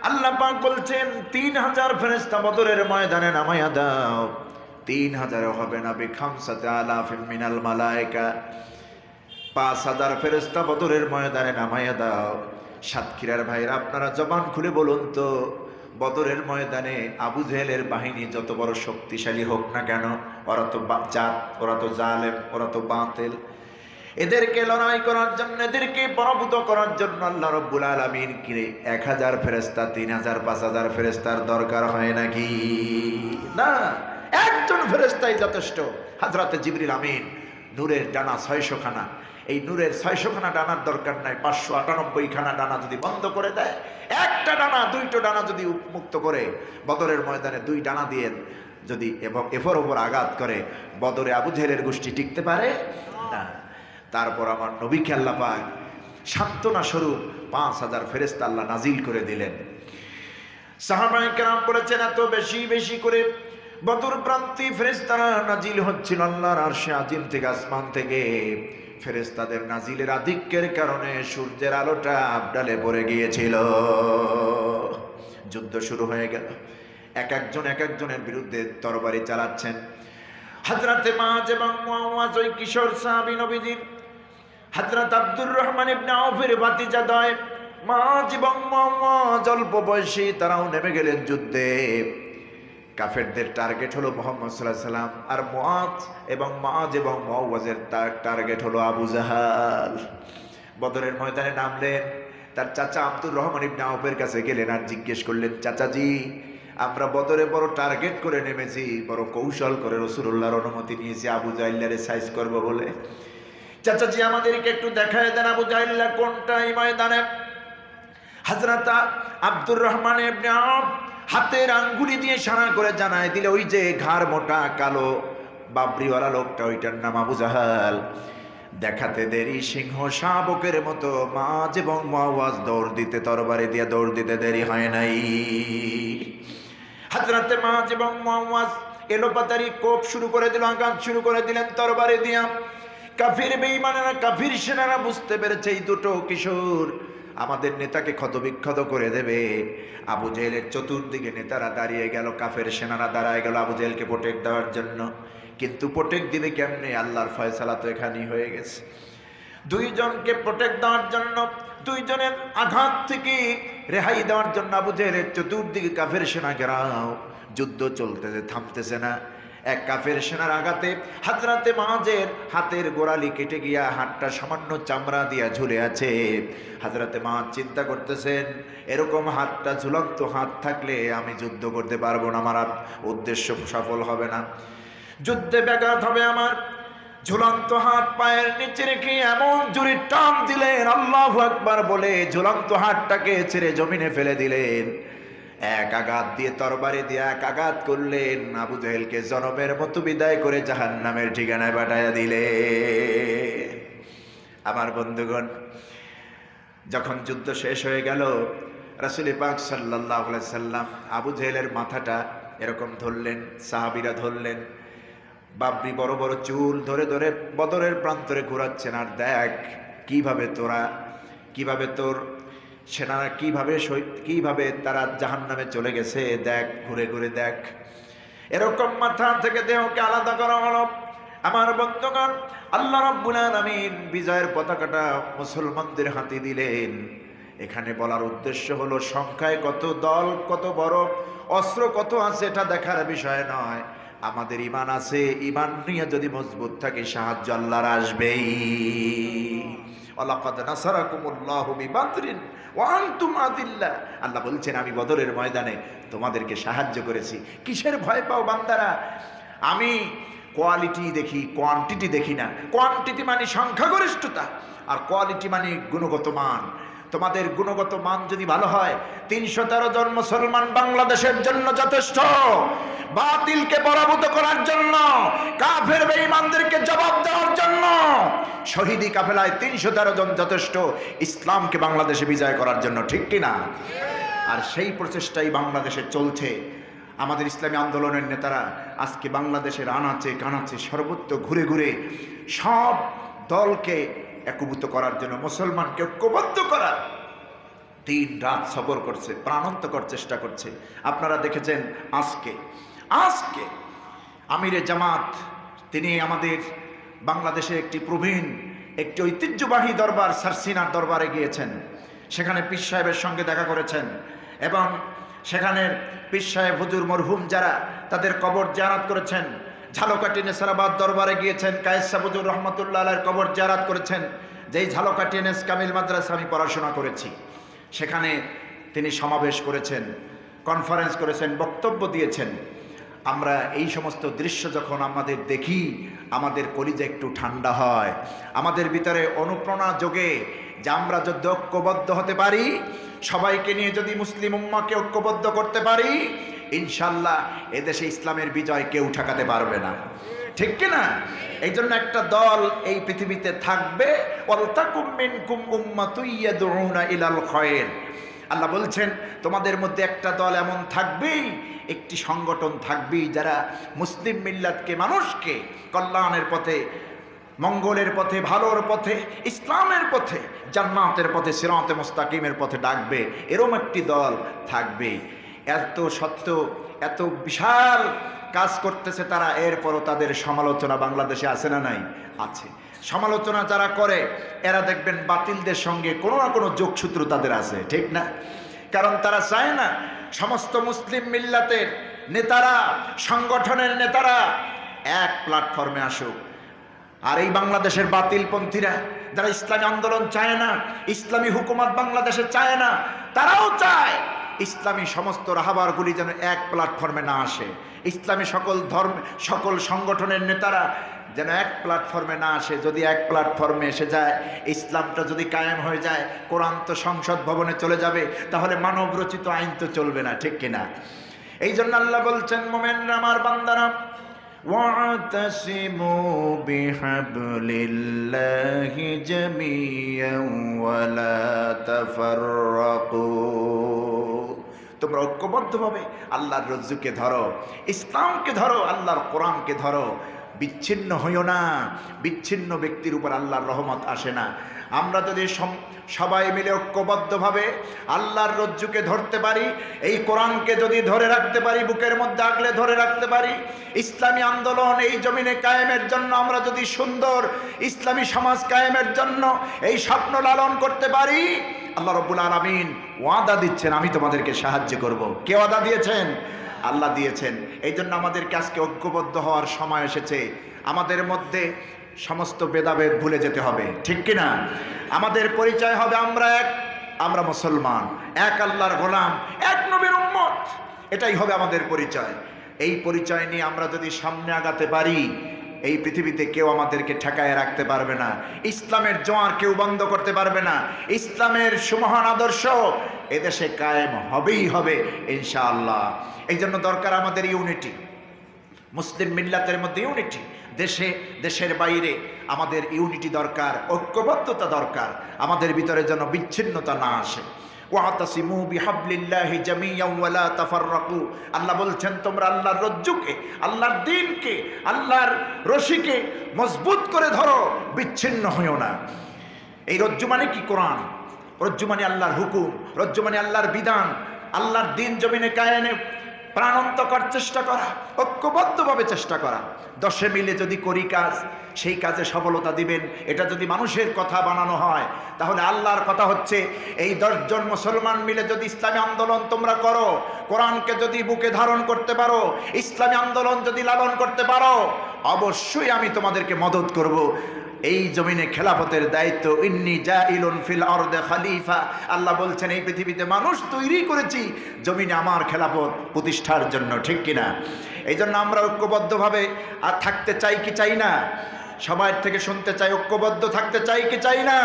আল্লাহ পাক বলছেন 3000 ফেরেশতা বদরের ময়দানে নামাইয়া দাও। 3000 হবে না, বিখামসাতে আলাফিম মিনাল মালায়েকা, 5000 ফেরেশতা বদরের ময়দানে নামাইয়া দাও। সাতক্ষীরার ভাইরা আপনারা জবান খুলে বলুন তো, বদরের ময়দানে আবু জেহেলের বাহিনী যত বড় শক্তিশালী হোক না কেন, ওরা তো জাত, ওরা তো জালেম, ওরা তো বাতিল, এদেরকে লড়াই করার জন্য, এদেরকে পরাভূত করার জন্য আল্লাহ রাব্বুল আলামিন কি 1000 ফেরেশতা, 3000, 5000 ফেরেশতার দরকার হয় নাকি? না, একজন ফেরেশতাই যথেষ্ট। হযরতে জিবরিল আমিন নূরের ডানা 600 খানা, এই নূরের 600 খানা ডানার দরকার নাই, 598 খানা ডানা যদি বন্ধ করে দেয়, একটা ডানা, 2টো ডানা যদি মুক্ত করে বদরের ময়দানে 2 ডানা দিয়ে যদি এবং এফর ওপর আঘাত করে, বদরে আবু জেহেলের গোষ্ঠী টিকতে পারে না। তারপর আমার নবীকে আল্লাহ পাক সান্ত্বনা স্বরূপ 5000 ফেরেশতা আল্লাহ নাজিল করে দিলেন। সাহাবায়ে কেরাম বলেছেন, এত বেশি বেশি করে বদর প্রান্তি ফেরেশতারা নাজিল হচ্ছিল আল্লাহর আরশে আজিম থেকে, আসমান থেকে। ফেরেশতাদের নাজিলের আধিক্যের কারণে সূর্যের আলোটা আবডালে পড়ে গিয়েছিল। যুদ্ধ শুরু হয়ে গেল। এক একজনের বিরুদ্ধে তরবারি চালাচ্ছেন। হযরতে মাআজ এবং মুআওয়াজ, ওই কিশোর সাহাবী নবীজির, হযরত আব্দুর রহমান ইবনে আউফের ভাতিজাদ্বয় মাআজ এবং মুআওয়াজ অল্প বয়সী, তারাও নেমে গেলেন যুদ্ধে। কাফেরদের টার্গেট হলো মুহাম্মদ সাল্লাল্লাহু আলাইহি সাল্লাম, আর মাআজ এবং মুআওয়াজের টার্গেট হলো আবু জাহাল। বদরের ময়দানে নামলেন, তার চাচা আব্দুর রহমান ইবনে আউফের কাছে গেলেন আর জিজ্ঞেস করলেন, চাচাজি আমরা বদরে বড় টার্গেট করে নেমেছি, বড় কৌশল করে রাসূলুল্লাহর অনুমতি নিয়েছি আবু জাহলকে সাইজ করব বলে। চাচাজি আমাদেরকে একটু দেখায় দেন আবু জাহল কোনটা এই ময়দানে। হযরত আব্দুর রহমান ইবনে আউফ হাতের আঙ্গুলি দিয়ে ইশারা করে জানায় দিলে, ওই যে ঘাড় মোটা কালো বাবরিওয়ালা লোকটা, ওইটার নাম আবু জাহাল। দেখাতে দেরি সিংহ শাবকের মতো মাআজ এবং মুআওয়াজ দৌড় দিতে, তরবারি দিয়ে দৌড় দিতে দেরি হয় নাই। হযরতে মাআজ এবং মুআওয়াজ এলোপাতারি কোপ শুরু করে দিল, আঘাত শুরু করে দিলেন তরবারি দিয়া। কাফির বেঈমানেরা, কাফির সেনারা বুঝতে পেরেছে এই দুটো কিশোর আমাদের নেতাকে ক্ষতবিক্ষত করে দেবে। আবু জেহেলের চতুর্দিকে নেতারা দাঁড়িয়ে গেল, কাফের সেনারা দাঁড়ায় গেল আবু জেহেলকে প্রোটেক্ট দেওয়ার জন্য। কিন্তু প্রোটেক্ট দিবে কেমনে? আল্লাহর ফয়সালা তো এখানেই হয়ে গেছে। দুইজনকে প্রোটেক্ট দেওয়ার জন্য, দুইজনের আঘাত থেকে রেহাই দেওয়ার জন্য আবু জেহেলের চতুর্দিকে কাফের সেনা ঘেরাও। যুদ্ধ চলতেছে, থামতেছে না। এক কাফের সেনার আঘাতে হযরতে মাআজের হাতের গোড়ালি কেটে গিয়া হাতটা সামান্য চামড়া দিয়া ঝুলে আছে। হযরতে মাআজ চিন্তা করতেছেন, এরকম হাতটা ঝুলন্ত হাত থাকলে আমি যুদ্ধ করতে পারবো না, আমার উদ্দেশ্য সফল হবে না, যুদ্ধে ব্যাঘাত হবে আমার। ঝুলন্ত হাত পায়ের নিচে রেখে এমন জোরে টান দিলেন, আল্লাহু আকবার বলে ঝুলন্ত হাতটাকে ছেড়ে জমিনে ফেলে দিলেন। এক আঘাত দিয়ে, তরবারি দিয়ে এক আঘাত করলেন, আবু জেহেলকে জনমের মতো বিদায় করে জাহান্নামের ঠিকানায় পাঠাইয়া দিলে। আমার বন্ধুগণ, যখন যুদ্ধ শেষ হয়ে গেল, রাসূল পাক সাল্লাল্লাহু আলাইহি সাল্লাম আবু জেহেলের মাথাটা এরকম ধরলেন, সাহাবীরা ধরলেন, বাবরি বড় বড় চুল ধরে ধরে বদরের প্রান্তরে ঘোরাচ্ছেন। আর দেখ কিভাবে তোর সেনারা কিভাবে তারা জাহান্নামে চলে গেছে, দেখ ঘুরে ঘুরে দেখ। এরকম মাথা থেকে দেহকে আলাদা করা হলো। আমার বন্ধুগণ, আল্লাহ রাব্বুল আলামিন বিজয়ের পতাকাটা মুসলমানদের হাতে দিলেন। এখানে বলার উদ্দেশ্য হলো সংখ্যায় কত, দল কত বড়, অস্ত্র কত আছে এটা দেখার বিষয় নয়। আমাদের ঈমান আছে, ঈমান নিয়ে যদি মজবুত থাকে সাহায্য আল্লাহর আসবেই। ওয়ালাকাদ নাসারাকুমুল্লাহু বিবাদরিন ওয়া আনতুম আযিল্লা। আল্লাহ বলছেন, আমি বদরের ময়দানে তোমাদেরকে সাহায্য করেছি। কিসের ভয় পাও বান্দারা? আমি কোয়ালিটি দেখি, কোয়ান্টিটি দেখি না। কোয়ান্টিটি মানে সংখ্যাগরিষ্ঠতা, আর কোয়ালিটি মানে গুণগত মান। তোমাদের গুণগত মান যদি ভালো হয়, 313 জন মুসলমান বাংলাদেশের জন্য যথেষ্ট। বাতিলকে পরাভূত করার জন্য, কাফের বেঈমানদেরকে জবাব দেওয়ার জন্য শহীদি কাফেলায় 313 জন যথেষ্ট, ইসলামকে বাংলাদেশে বিজয় করার জন্য, ঠিক কিনা? আর সেই প্রচেষ্টাই বাংলাদেশে চলছে। আমাদের ইসলামী আন্দোলনের নেতারা আজকে বাংলাদেশের আনাচে কানাচে সর্বত্র ঘুরে ঘুরে সব দলকে একীভূত করার জন্য, মুসলমানকে ঐক্যবদ্ধ করার দিন রাত সফর করছে, প্রাণান্তকর চেষ্টা করছে। আপনারা দেখেছেন আজকে আমিরে জামাত, তিনি আমাদের বাংলাদেশে একটি প্রবীণ, একটি ঐতিহ্যবাহী দরবার সারসিনার দরবারে গিয়েছেন। সেখানে পীর সাহেবের সঙ্গে দেখা করেছেন এবং সেখানের পীর সাহেব হুজুর মরহুম যারা, তাদের কবর জিয়ারত করেছেন। ঝালকাঠি নেসারাবাদ দরবারে গিয়েছেন, কায়েস সাহেব হুজুর রহমতুল্লাহ আলাইহির কবর জিয়ারত করেছেন। যেই ঝালকাঠি নেস কামিল মাদ্রাসা আমি পড়াশোনা করেছি, সেখানে তিনি সমাবেশ করেছেন, কনফারেন্স করেছেন, বক্তব্য দিয়েছেন। আমরা এই সমস্ত দৃশ্য যখন আমাদের দেখি, আমাদের কলিজা একটু ঠান্ডা হয়, আমাদের ভিতরে অনুপ্রেরণা যোগে যে আমরা যদি ঐক্যবদ্ধ হতে পারি, সবাইকে নিয়ে যদি মুসলিম উম্মাহকে ঐক্যবদ্ধ করতে পারি, ইনশাল্লাহ এদেশে ইসলামের বিজয় কেউ ঠেকাতে পারবে না। ঠিক কিনা? এই জন্য একটা দল এই পৃথিবীতে থাকবে, ওয়ালতাকুম মিনকুম উম্মাতুন ইয়াদউনা ইলাল খায়র। আল্লাহ বলছেন তোমাদের মধ্যে একটা দল এমন থাকবেই, একটি সংগঠন থাকবেই যারা মুসলিম মিল্লাতকে, মানুষকে কল্যাণের পথে, মঙ্গলের পথে, ভালোর পথে, ইসলামের পথে, জান্নাতের পথে, সিরাতে মুস্তাকিমের পথে ডাকবে। এরকম একটি দল থাকবে। এত সত্য, এত বিশাল কাজ করতেছে তারা, এরপরও তাদের সমালোচনা বাংলাদেশে আছে না নাই? আছে। সমালোচনা যারা করে এরা দেখবেন বাতিলদের সঙ্গে কোনো না কোনো যোগসূত্র তাদের আছে, ঠিক না? কারণ তারা চায় না সমস্ত মুসলিম মিল্লাতের নেতারা, সংগঠনের নেতারা এক প্ল্যাটফর্মে আসুক। আর এই বাংলাদেশের বাতিলপন্থীরা যারা ইসলামী আন্দোলন চায় না, ইসলামী হুকুমত বাংলাদেশে চায় না, তারাও চায় ইসলামী সমস্ত রাহাবারগুলি যেন এক প্ল্যাটফর্মে না আসে। ইসলামী সকল ধর্ম, সকল সংগঠনের নেতারা যেন এক প্ল্যাটফর্মে না আসে। যদি এক প্ল্যাটফর্মে এসে যায়, ইসলামটা যদি কায়েম হয়ে যায়, কোরআন তো সংসদ ভবনে চলে যাবে, তাহলে মানব রচিত আইন তো চলবে না, ঠিক কিনা? এই জন্য আল্লাহ বলছেন, মোমেনরা, আমার বান্দারা, واعتصموا بحبل الله جميعا ولا تفرقوا। তোমরা ঐক্যবদ্ধভাবে আল্লাহর রজ্জুকে ধরো, ইসলামকে ধরো, আল্লাহর কোরআনকে ধরো, বিচ্ছিন্ন হইও না। বিচ্ছিন্ন ব্যক্তির উপর আল্লাহর রহমত আসে না। আমরা যদি সবাই মিলে ঐক্যবদ্ধভাবে আল্লাহর রজ্জুকে ধরতে পারি, এই কোরআনকে যদি ধরে রাখতে পারি, বুকের মধ্যে আগলে ধরে রাখতে পারি, ইসলামী আন্দোলন এই জমিনে কায়েমের জন্য আমরা যদি সুন্দর ইসলামী সমাজ কায়েমের জন্য এই স্বপ্ন লালন করতে পারি, আল্লাহ রাব্বুল আলামিন ওয়াদা দিচ্ছেন, আমি তোমাদেরকে সাহায্য করব। কে ওয়াদা দিয়েছেন? আল্লাহ দিয়েছেন। এই জন্য আমাদেরকে আজকে ঐক্যবদ্ধ হওয়ার সময় এসেছে। আমাদের মধ্যে সমস্ত ভেদাভেদ ভুলে যেতে হবে, ঠিক কিনা? আমাদের পরিচয় হবে আমরা এক, আমরা মুসলমান, এক আল্লাহর গোলাম, এক নবীর উম্মত। এটাই হবে আমাদের পরিচয়। এই পরিচয় নিয়ে আমরা যদি সামনে আগাতে পারি, এই পৃথিবীতে কেউ আমাদেরকে ঠেকায় রাখতে পারবে না। ইসলামের জোয়ার কেউ বন্ধ করতে পারবে না। ইসলামের সুমহান আদর্শ এদেশে কায়েম হবেই হবে ইনশাআল্লাহ। এই জন্য দরকার আমাদের ইউনিটি, মুসলিম মিল্লাতের মধ্যে ইউনিটি। দেশে, দেশের বাইরে আমাদের ইউনিটি দরকার, ঐক্যবদ্ধতা দরকার। আমাদের ভিতরে যেন বিচ্ছিন্নতা না আসে। ওয়াতাসিমু বিহাবলিল্লাহি জামিয়ান ওয়া লা তাফাররাকু। আল্লাহ বলছেন তোমরা আল্লাহর রজ্জুকে, আল্লাহর দ্বীনকে, আল্লাহর রশিকে মজবুত করে ধরো, বিচ্ছিন্ন হইও না। এই রজ্জু মানে কি? কোরআন। রজ্জু মানে আল্লাহর হুকুম, রজ্জু মানে আল্লাহর বিধান, আল্লাহর দ্বীন জমিনে কায়েমে প্রাণান্তকর চেষ্টা করা, ঐক্যবদ্ধভাবে চেষ্টা করা। দশে মিলে যদি করি কাজ, সেই কাজে সফলতা দিবেন। এটা যদি মানুষের কথা বানানো হয়, তাহলে আল্লাহর কথা হচ্ছে এই 10 জন মুসলমান মিলে যদি ইসলামী আন্দোলন তোমরা করো, কোরআনকে যদি বুকে ধারণ করতে পারো, ইসলামী আন্দোলন যদি লালন করতে পারো, অবশ্যই আমি তোমাদেরকে মদত করব। এই জমিনে খেলাফতের দায়িত্ব, ইন্নী জাইলুন ফিল আরদি খলিফা। আল্লাহ বলছেন এই পৃথিবীতে মানুষ তৈরি করেছি জমিনে আমার খেলাফত প্রতিষ্ঠার জন্য, ঠিক কিনা? এই জন্য আমরা ঐক্যবদ্ধভাবে আর থাকতে চাই কি চাই না? সবার থেকে শুনতে চাই, ঐক্যবদ্ধ থাকতে চাই কি চাই না?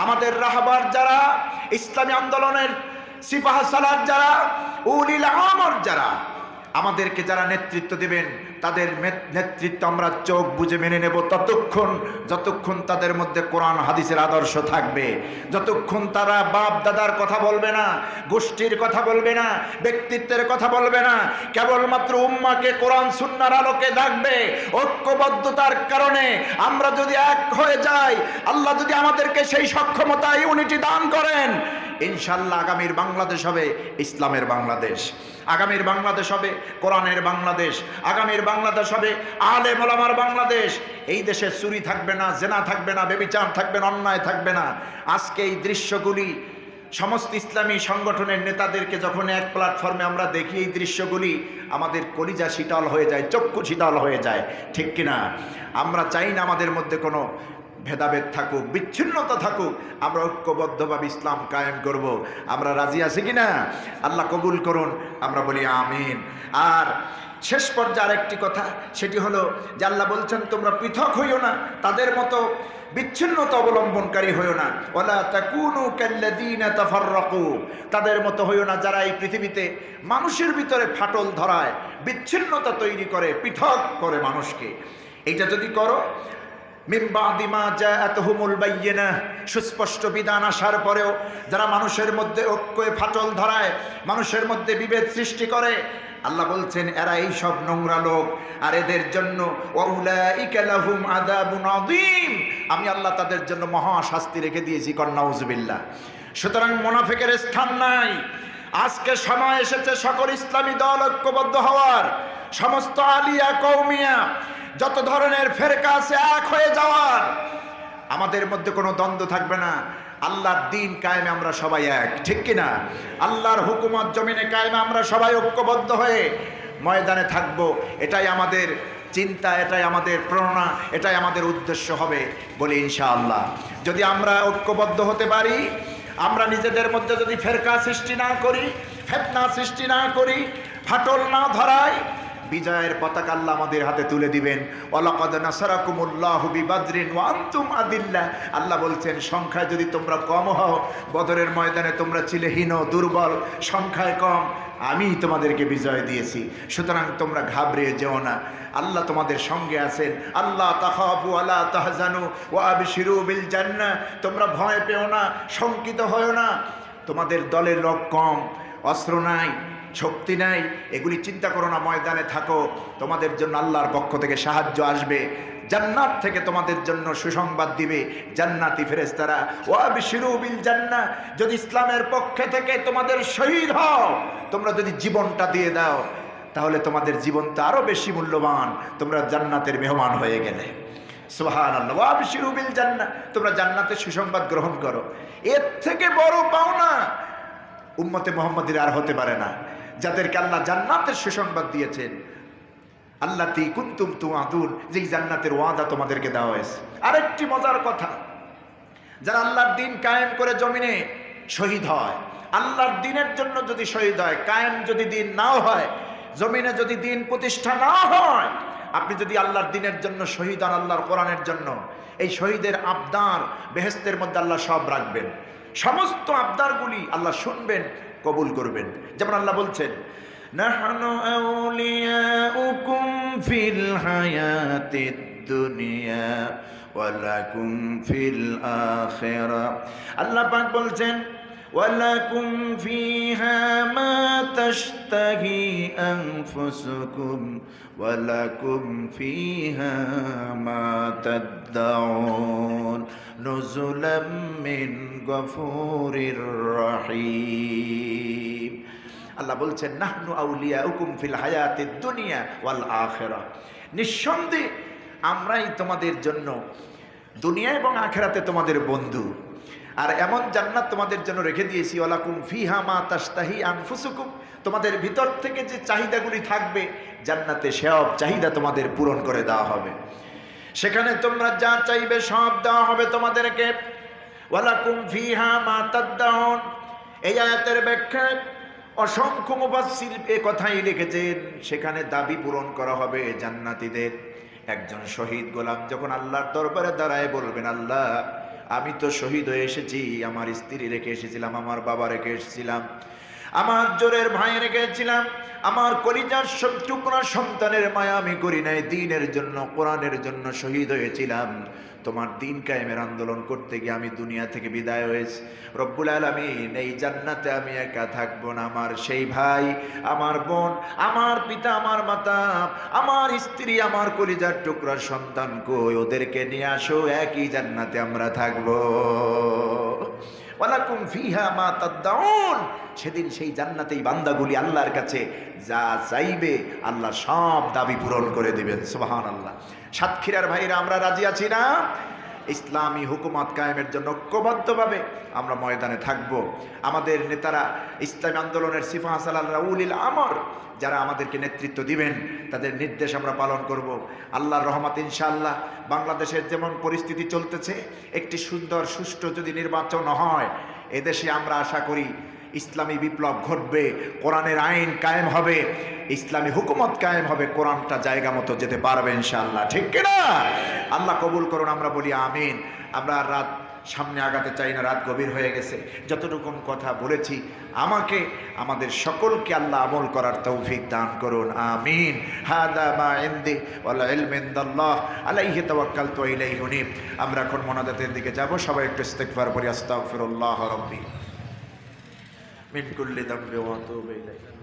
আমাদের রাহবার যারা, ইসলামী আন্দোলনের সিপাহ সালার যারা, উলিল আমর যারা, আমাদেরকে যারা নেতৃত্ব দেবেন, তাদের নেতৃত্ব আমরা চোখ বুজে মেনে নেব যতক্ষণ তাদের মধ্যে কোরআন হাদিসের আদর্শ থাকবে, যতক্ষণ তারা বাপ দাদার কথা বলবে না, গোষ্ঠীর কথা বলবে না, ব্যক্তিত্বের কথা বলবে না, কেবলমাত্র উম্মাকে কোরআন সুন্নাহর আলোকে ডাকবে। ঐক্যবদ্ধতার কারণে আমরা যদি এক হয়ে যাই, আল্লাহ যদি আমাদেরকে সেই সক্ষমতা, ইউনিটি দান করেন, ইনশাআল্লাহ আগামীর বাংলাদেশ হবে ইসলামের বাংলাদেশ, আগামীর বাংলাদেশ হবে কোরআনের বাংলাদেশ, আগামীর বাংলাদেশ হবে আলেম ওলামার বাংলাদেশ। এই দেশে চুরি থাকবে না, জেনা থাকবে না, ব্যভিচার থাকবে না, অন্যায় থাকবে না। আজকে এই দৃশ্যগুলি সমস্ত ইসলামী সংগঠনের নেতাদেরকে যখন এক প্ল্যাটফর্মে আমরা দেখি, এই দৃশ্যগুলি আমাদের কলিজা শীতল হয়ে যায়, চক্ষু শীতল হয়ে যায়, ঠিক কিনা? আমরা চাই না আমাদের মধ্যে কোনো ভেদাভেদ থাকুক, বিচ্ছিন্নতা থাকুক, আমরা ঐক্যবদ্ধভাবে ইসলাম কায়েম করব। আমরা রাজি আছি কিনা? আল্লাহ কবুল করুন, আমরা বলি আমিন। আর শেষ পর্যায়ে আরেকটি কথা, সেটি হলো যে আল্লাহ বলছেন তোমরা পৃথক হইও না, তাদের মতো বিচ্ছিন্নতা অবলম্বনকারী হইও না। ওয়ালা তাকুনু কাল্লাযীনা তাফাররাকু, তাদের মতো হইও না যারা এই পৃথিবীতে মানুষের ভিতরে ফাটল ধরায়, বিচ্ছিন্নতা তৈরি করে, পৃথক করে মানুষকে। এইটা যদি করো, মিন বাদি মা জাআতহুমুল বায়্যিনাহ, সুস্পষ্ট বিধান আসার পরেও যারা মানুষের মধ্যে ঐক্যে ফাটল ধরায়, মানুষের মধ্যে বিভেদ সৃষ্টি করে, আল্লাহ বলছেন এরা এই সব নোংরা লোক, আর এদের জন্য ওয়াউলাইকা লাহুম আযাবুন আযীম, আমি আল্লাহ তাদের জন্য মহা শাস্তি রেখে দিয়েছি। নাউযুবিল্লাহ। সুতরাং মুনাফিকের স্থান নাই। আজকে সময় এসেছে সকল ইসলামী দল ঐক্যবদ্ধ হওয়ার, সমস্ত আলিয়া কওমিয়া যত ধরনের ফেরকা আছে এক হয়ে যাওয়ার। আমাদের মধ্যে কোনো দ্বন্দ্ব থাকবে না। আল্লাহর দ্বীন কায়েমে আমরা সবাই এক, ঠিক কিনা? আল্লাহর হুকুমত জমিনে কায়েমে আমরা সবাই ঐক্যবদ্ধ হয়ে ময়দানে থাকব। এটাই আমাদের চিন্তা, এটাই আমাদের প্রেরণা, এটাই আমাদের উদ্দেশ্য হবে বলে ইনশাআল্লাহ। যদি আমরা ঐক্যবদ্ধ হতে পারি, আমরা নিজেদের মধ্যে যদি ফেরকা সৃষ্টি না করি, ফিতনা সৃষ্টি না করি, ফাটল না ধরাই, বিজয়ের পতাকা আল্লাহ আমাদের হাতে তুলে দিবেন। ওয়ালাকাদ নাসারাকুমুল্লাহু বিবাদরিন ওয়া আনতুম আদিল্লাহ। আল্লাহ বলছেন সংখ্যায় যদি তোমরা কম হও, বদরের ময়দানে তোমরা ছিলে হীন, দুর্বল, সংখ্যায় কম, আমি তোমাদেরকে বিজয় দিয়েছি। সুতরাং তোমরা ঘাবড়ে যেও না, আল্লাহ তোমাদের সঙ্গে আছেন। আল্লাহ তাখাফু ওয়ালা তাহজানু ওয়া আবশিরু বিল জান্নাহ, তোমরা ভয় পেও না, শঙ্কিত হয়ো না। তোমাদের দলের লোক কম, অস্ত্র নাই, শক্তি নাই, এগুলি চিন্তা করো না, ময়দানে থাকো, তোমাদের জন্য আল্লাহর পক্ষ থেকে সাহায্য আসবে, জান্নাত থেকে তোমাদের জন্য সুসংবাদ দিবে জান্নাতি ফেরেশতারা। ওয়াবশিরু বিল জান্নাহ, যদি ইসলামের পক্ষে থেকে তোমাদের শহীদ হও, তোমরা যদি জীবনটা দিয়ে দাও, তাহলে তোমাদের জীবনটা আরো বেশি মূল্যবান, তোমরা জান্নাতের মেহমান হয়ে গেলে। সুবহানাল্লাহ। ওয়াবশিরু বিল জান্নাহ, তোমরা জান্নাতের সুসংবাদ গ্রহণ করো। এর থেকে বড় পাওনা উম্মতে মুহাম্মাদীর আর হতে পারে না, যাদেরকে আল্লাহ জান্নাতের সুসংবাদ দিয়েছেন। আল্লাতী কুনতুম তুআদুন, যেই জান্নাতের ওয়াদা তোমাদেরকে দেওয়া হয়েছে। আরেকটি মজার কথা, যারা আল্লাহর দ্বীন কায়েম করে জমিনে শহীদ হয়, আল্লাহর দ্বীনের জন্য যদি শহীদ হয়, কায়েম যদি দ্বীন নাও হয়, জমিনে যদি দ্বীন প্রতিষ্ঠা না হয়, আপনি যদি আল্লাহর দ্বীনের জন্য শহীদ হন, আল্লাহর কোরআনের জন্য, এই শহীদের আবদার বেহেশতের মধ্যে আল্লাহ সব রাখবেন। সমস্ত আবদারগুলি আল্লাহ শুনবেন, কবুল করবেন। যেমন আল্লাহ বলছেন, নাহনু আউলিয়াউকুম ফিল হায়াতিদ দুনিয়া ওয়া লাকুম ফিল আখিরাহ। আল্লাহ পাক বলছেন, ওয়া লাকুম ফিহা মা তাশতাহি আনফুসুকুম ওয়া লাকুম ফিহা মা তাদদাউন নুজুলাম মিন গফুরির রহিম। আল্লাহ বলছেন, নাহনু আউলিয়াউকুম ফিল হায়াতিদ দুনিয়া ওয়াল আখিরাহ, নিঃসন্দেহে আমরাই তোমাদের জন্য দুনিয়া এবং আখিরাতে তোমাদের বন্ধু। আর এমন জান্নাত তোমাদের জন্য রেখে দিয়েছি, ওয়ালাকুম ফিহা মা তাশতাহি আনফুসুকুম, তোমাদের ভিতর থেকে যে চাহিদাগুলি থাকবে জান্নাতে, সব চাহিদা তোমাদের পূরণ করে দেওয়া হবে। সেখানে তোমরা যা চাইবে সব দেওয়া হবে তোমাদেরকে। ওয়ালাকুম ফিহা মা তাদদাউন, এই আয়াতের ব্যাখ্যায় অসংখ্য মুফাসসির এ কথাই লিখেছেন, সেখানে দাবি পূরণ করা হবে জান্নাতীদের। একজন শহীদ গোলাম যখন আল্লাহর দরবারে দাঁড়ায় বলবেন, আল্লাহ আমি তো শহীদ হয়ে এসেছি, আমার স্ত্রী রেখে এসেছিলাম, আমার বাবা রেখে এসেছিলাম, আমার জোরের ভাই রেখেছিলাম, আমার কলিজার টুকরা সন্তানের মায়া আমি করি নাই, দ্বীনের জন্য, কোরআনের জন্য শহীদ হয়েছিলাম। তোমার দ্বীন কায়েমের আন্দোলন করতে গিয়ে আমি দুনিয়া থেকে বিদায় হয়েছি। রব্বুল আলামিন, এই জান্নাতে আমি একা থাকবো না, আমার সেই ভাই, আমার বোন, আমার পিতা, আমার মাতা, আমার স্ত্রী, আমার কলিজার টুকরা সন্তান কই, ওদেরকে নিয়ে আসো, একই জান্নাতে আমরা থাকবো। ওয়ালাকুম ফিহা মা তাদদাউন, সেদিন সেই জান্নাতেই বান্দাগুলি আল্লাহর কাছে যা চাইবে আল্লাহ সব দাবি পূরণ করে দিবেন। সুবহানাল্লাহ। সাতক্ষীরার ভাইরা আমরা রাজি আছি না? ইসলামী হুকুমত কায়েমের জন্য ঐক্যবদ্ধভাবে আমরা ময়দানে থাকব। আমাদের নেতারা ইসলামী আন্দোলনের সিফা সালাল উলিল আমর যারা আমাদেরকে নেতৃত্ব দিবেন তাদের নির্দেশ আমরা পালন করব। আল্লাহর রহমত ইনশাআল্লাহ বাংলাদেশের যেমন পরিস্থিতি চলতেছে, একটি সুন্দর সুষ্ঠু যদি নির্বাচন হয় এদেশে আমরা আশা করি ইসলামী বিপ্লব ঘটবে, কোরআনের আইন কায়েম হবে, ইসলামী হুকুমত কায়েম হবে, কোরআনটা জায়গা মতো যেতে পারবে ইনশাআল্লাহ। ঠিক কিনা? আল্লাহ কবুল করুন, আমরা বলি আমিন। আমরা রাত সামনে আগাতে চাই না, রাত গভীর হয়ে গেছে। যতটুকু কথা বলেছি আমাকে আমাদের সকলকে আল্লাহ আমল করার তৌফিক দান করুন, আমিন। হাদা মা ইনদি ওয়াল ইলমু ইনদাল্লাহ আলাইহি তাওয়াক্কালতু ওয়া ইলাইহি উনীব। আমরা এখন মোনাজাতের দিকে যাব, সবাই একটু ইস্তিগফার করি। আস্তাগফিরুল্লাহ রাব্বি মিন কুল্লি যামবি ওয়া আতুবু ইলাইহি।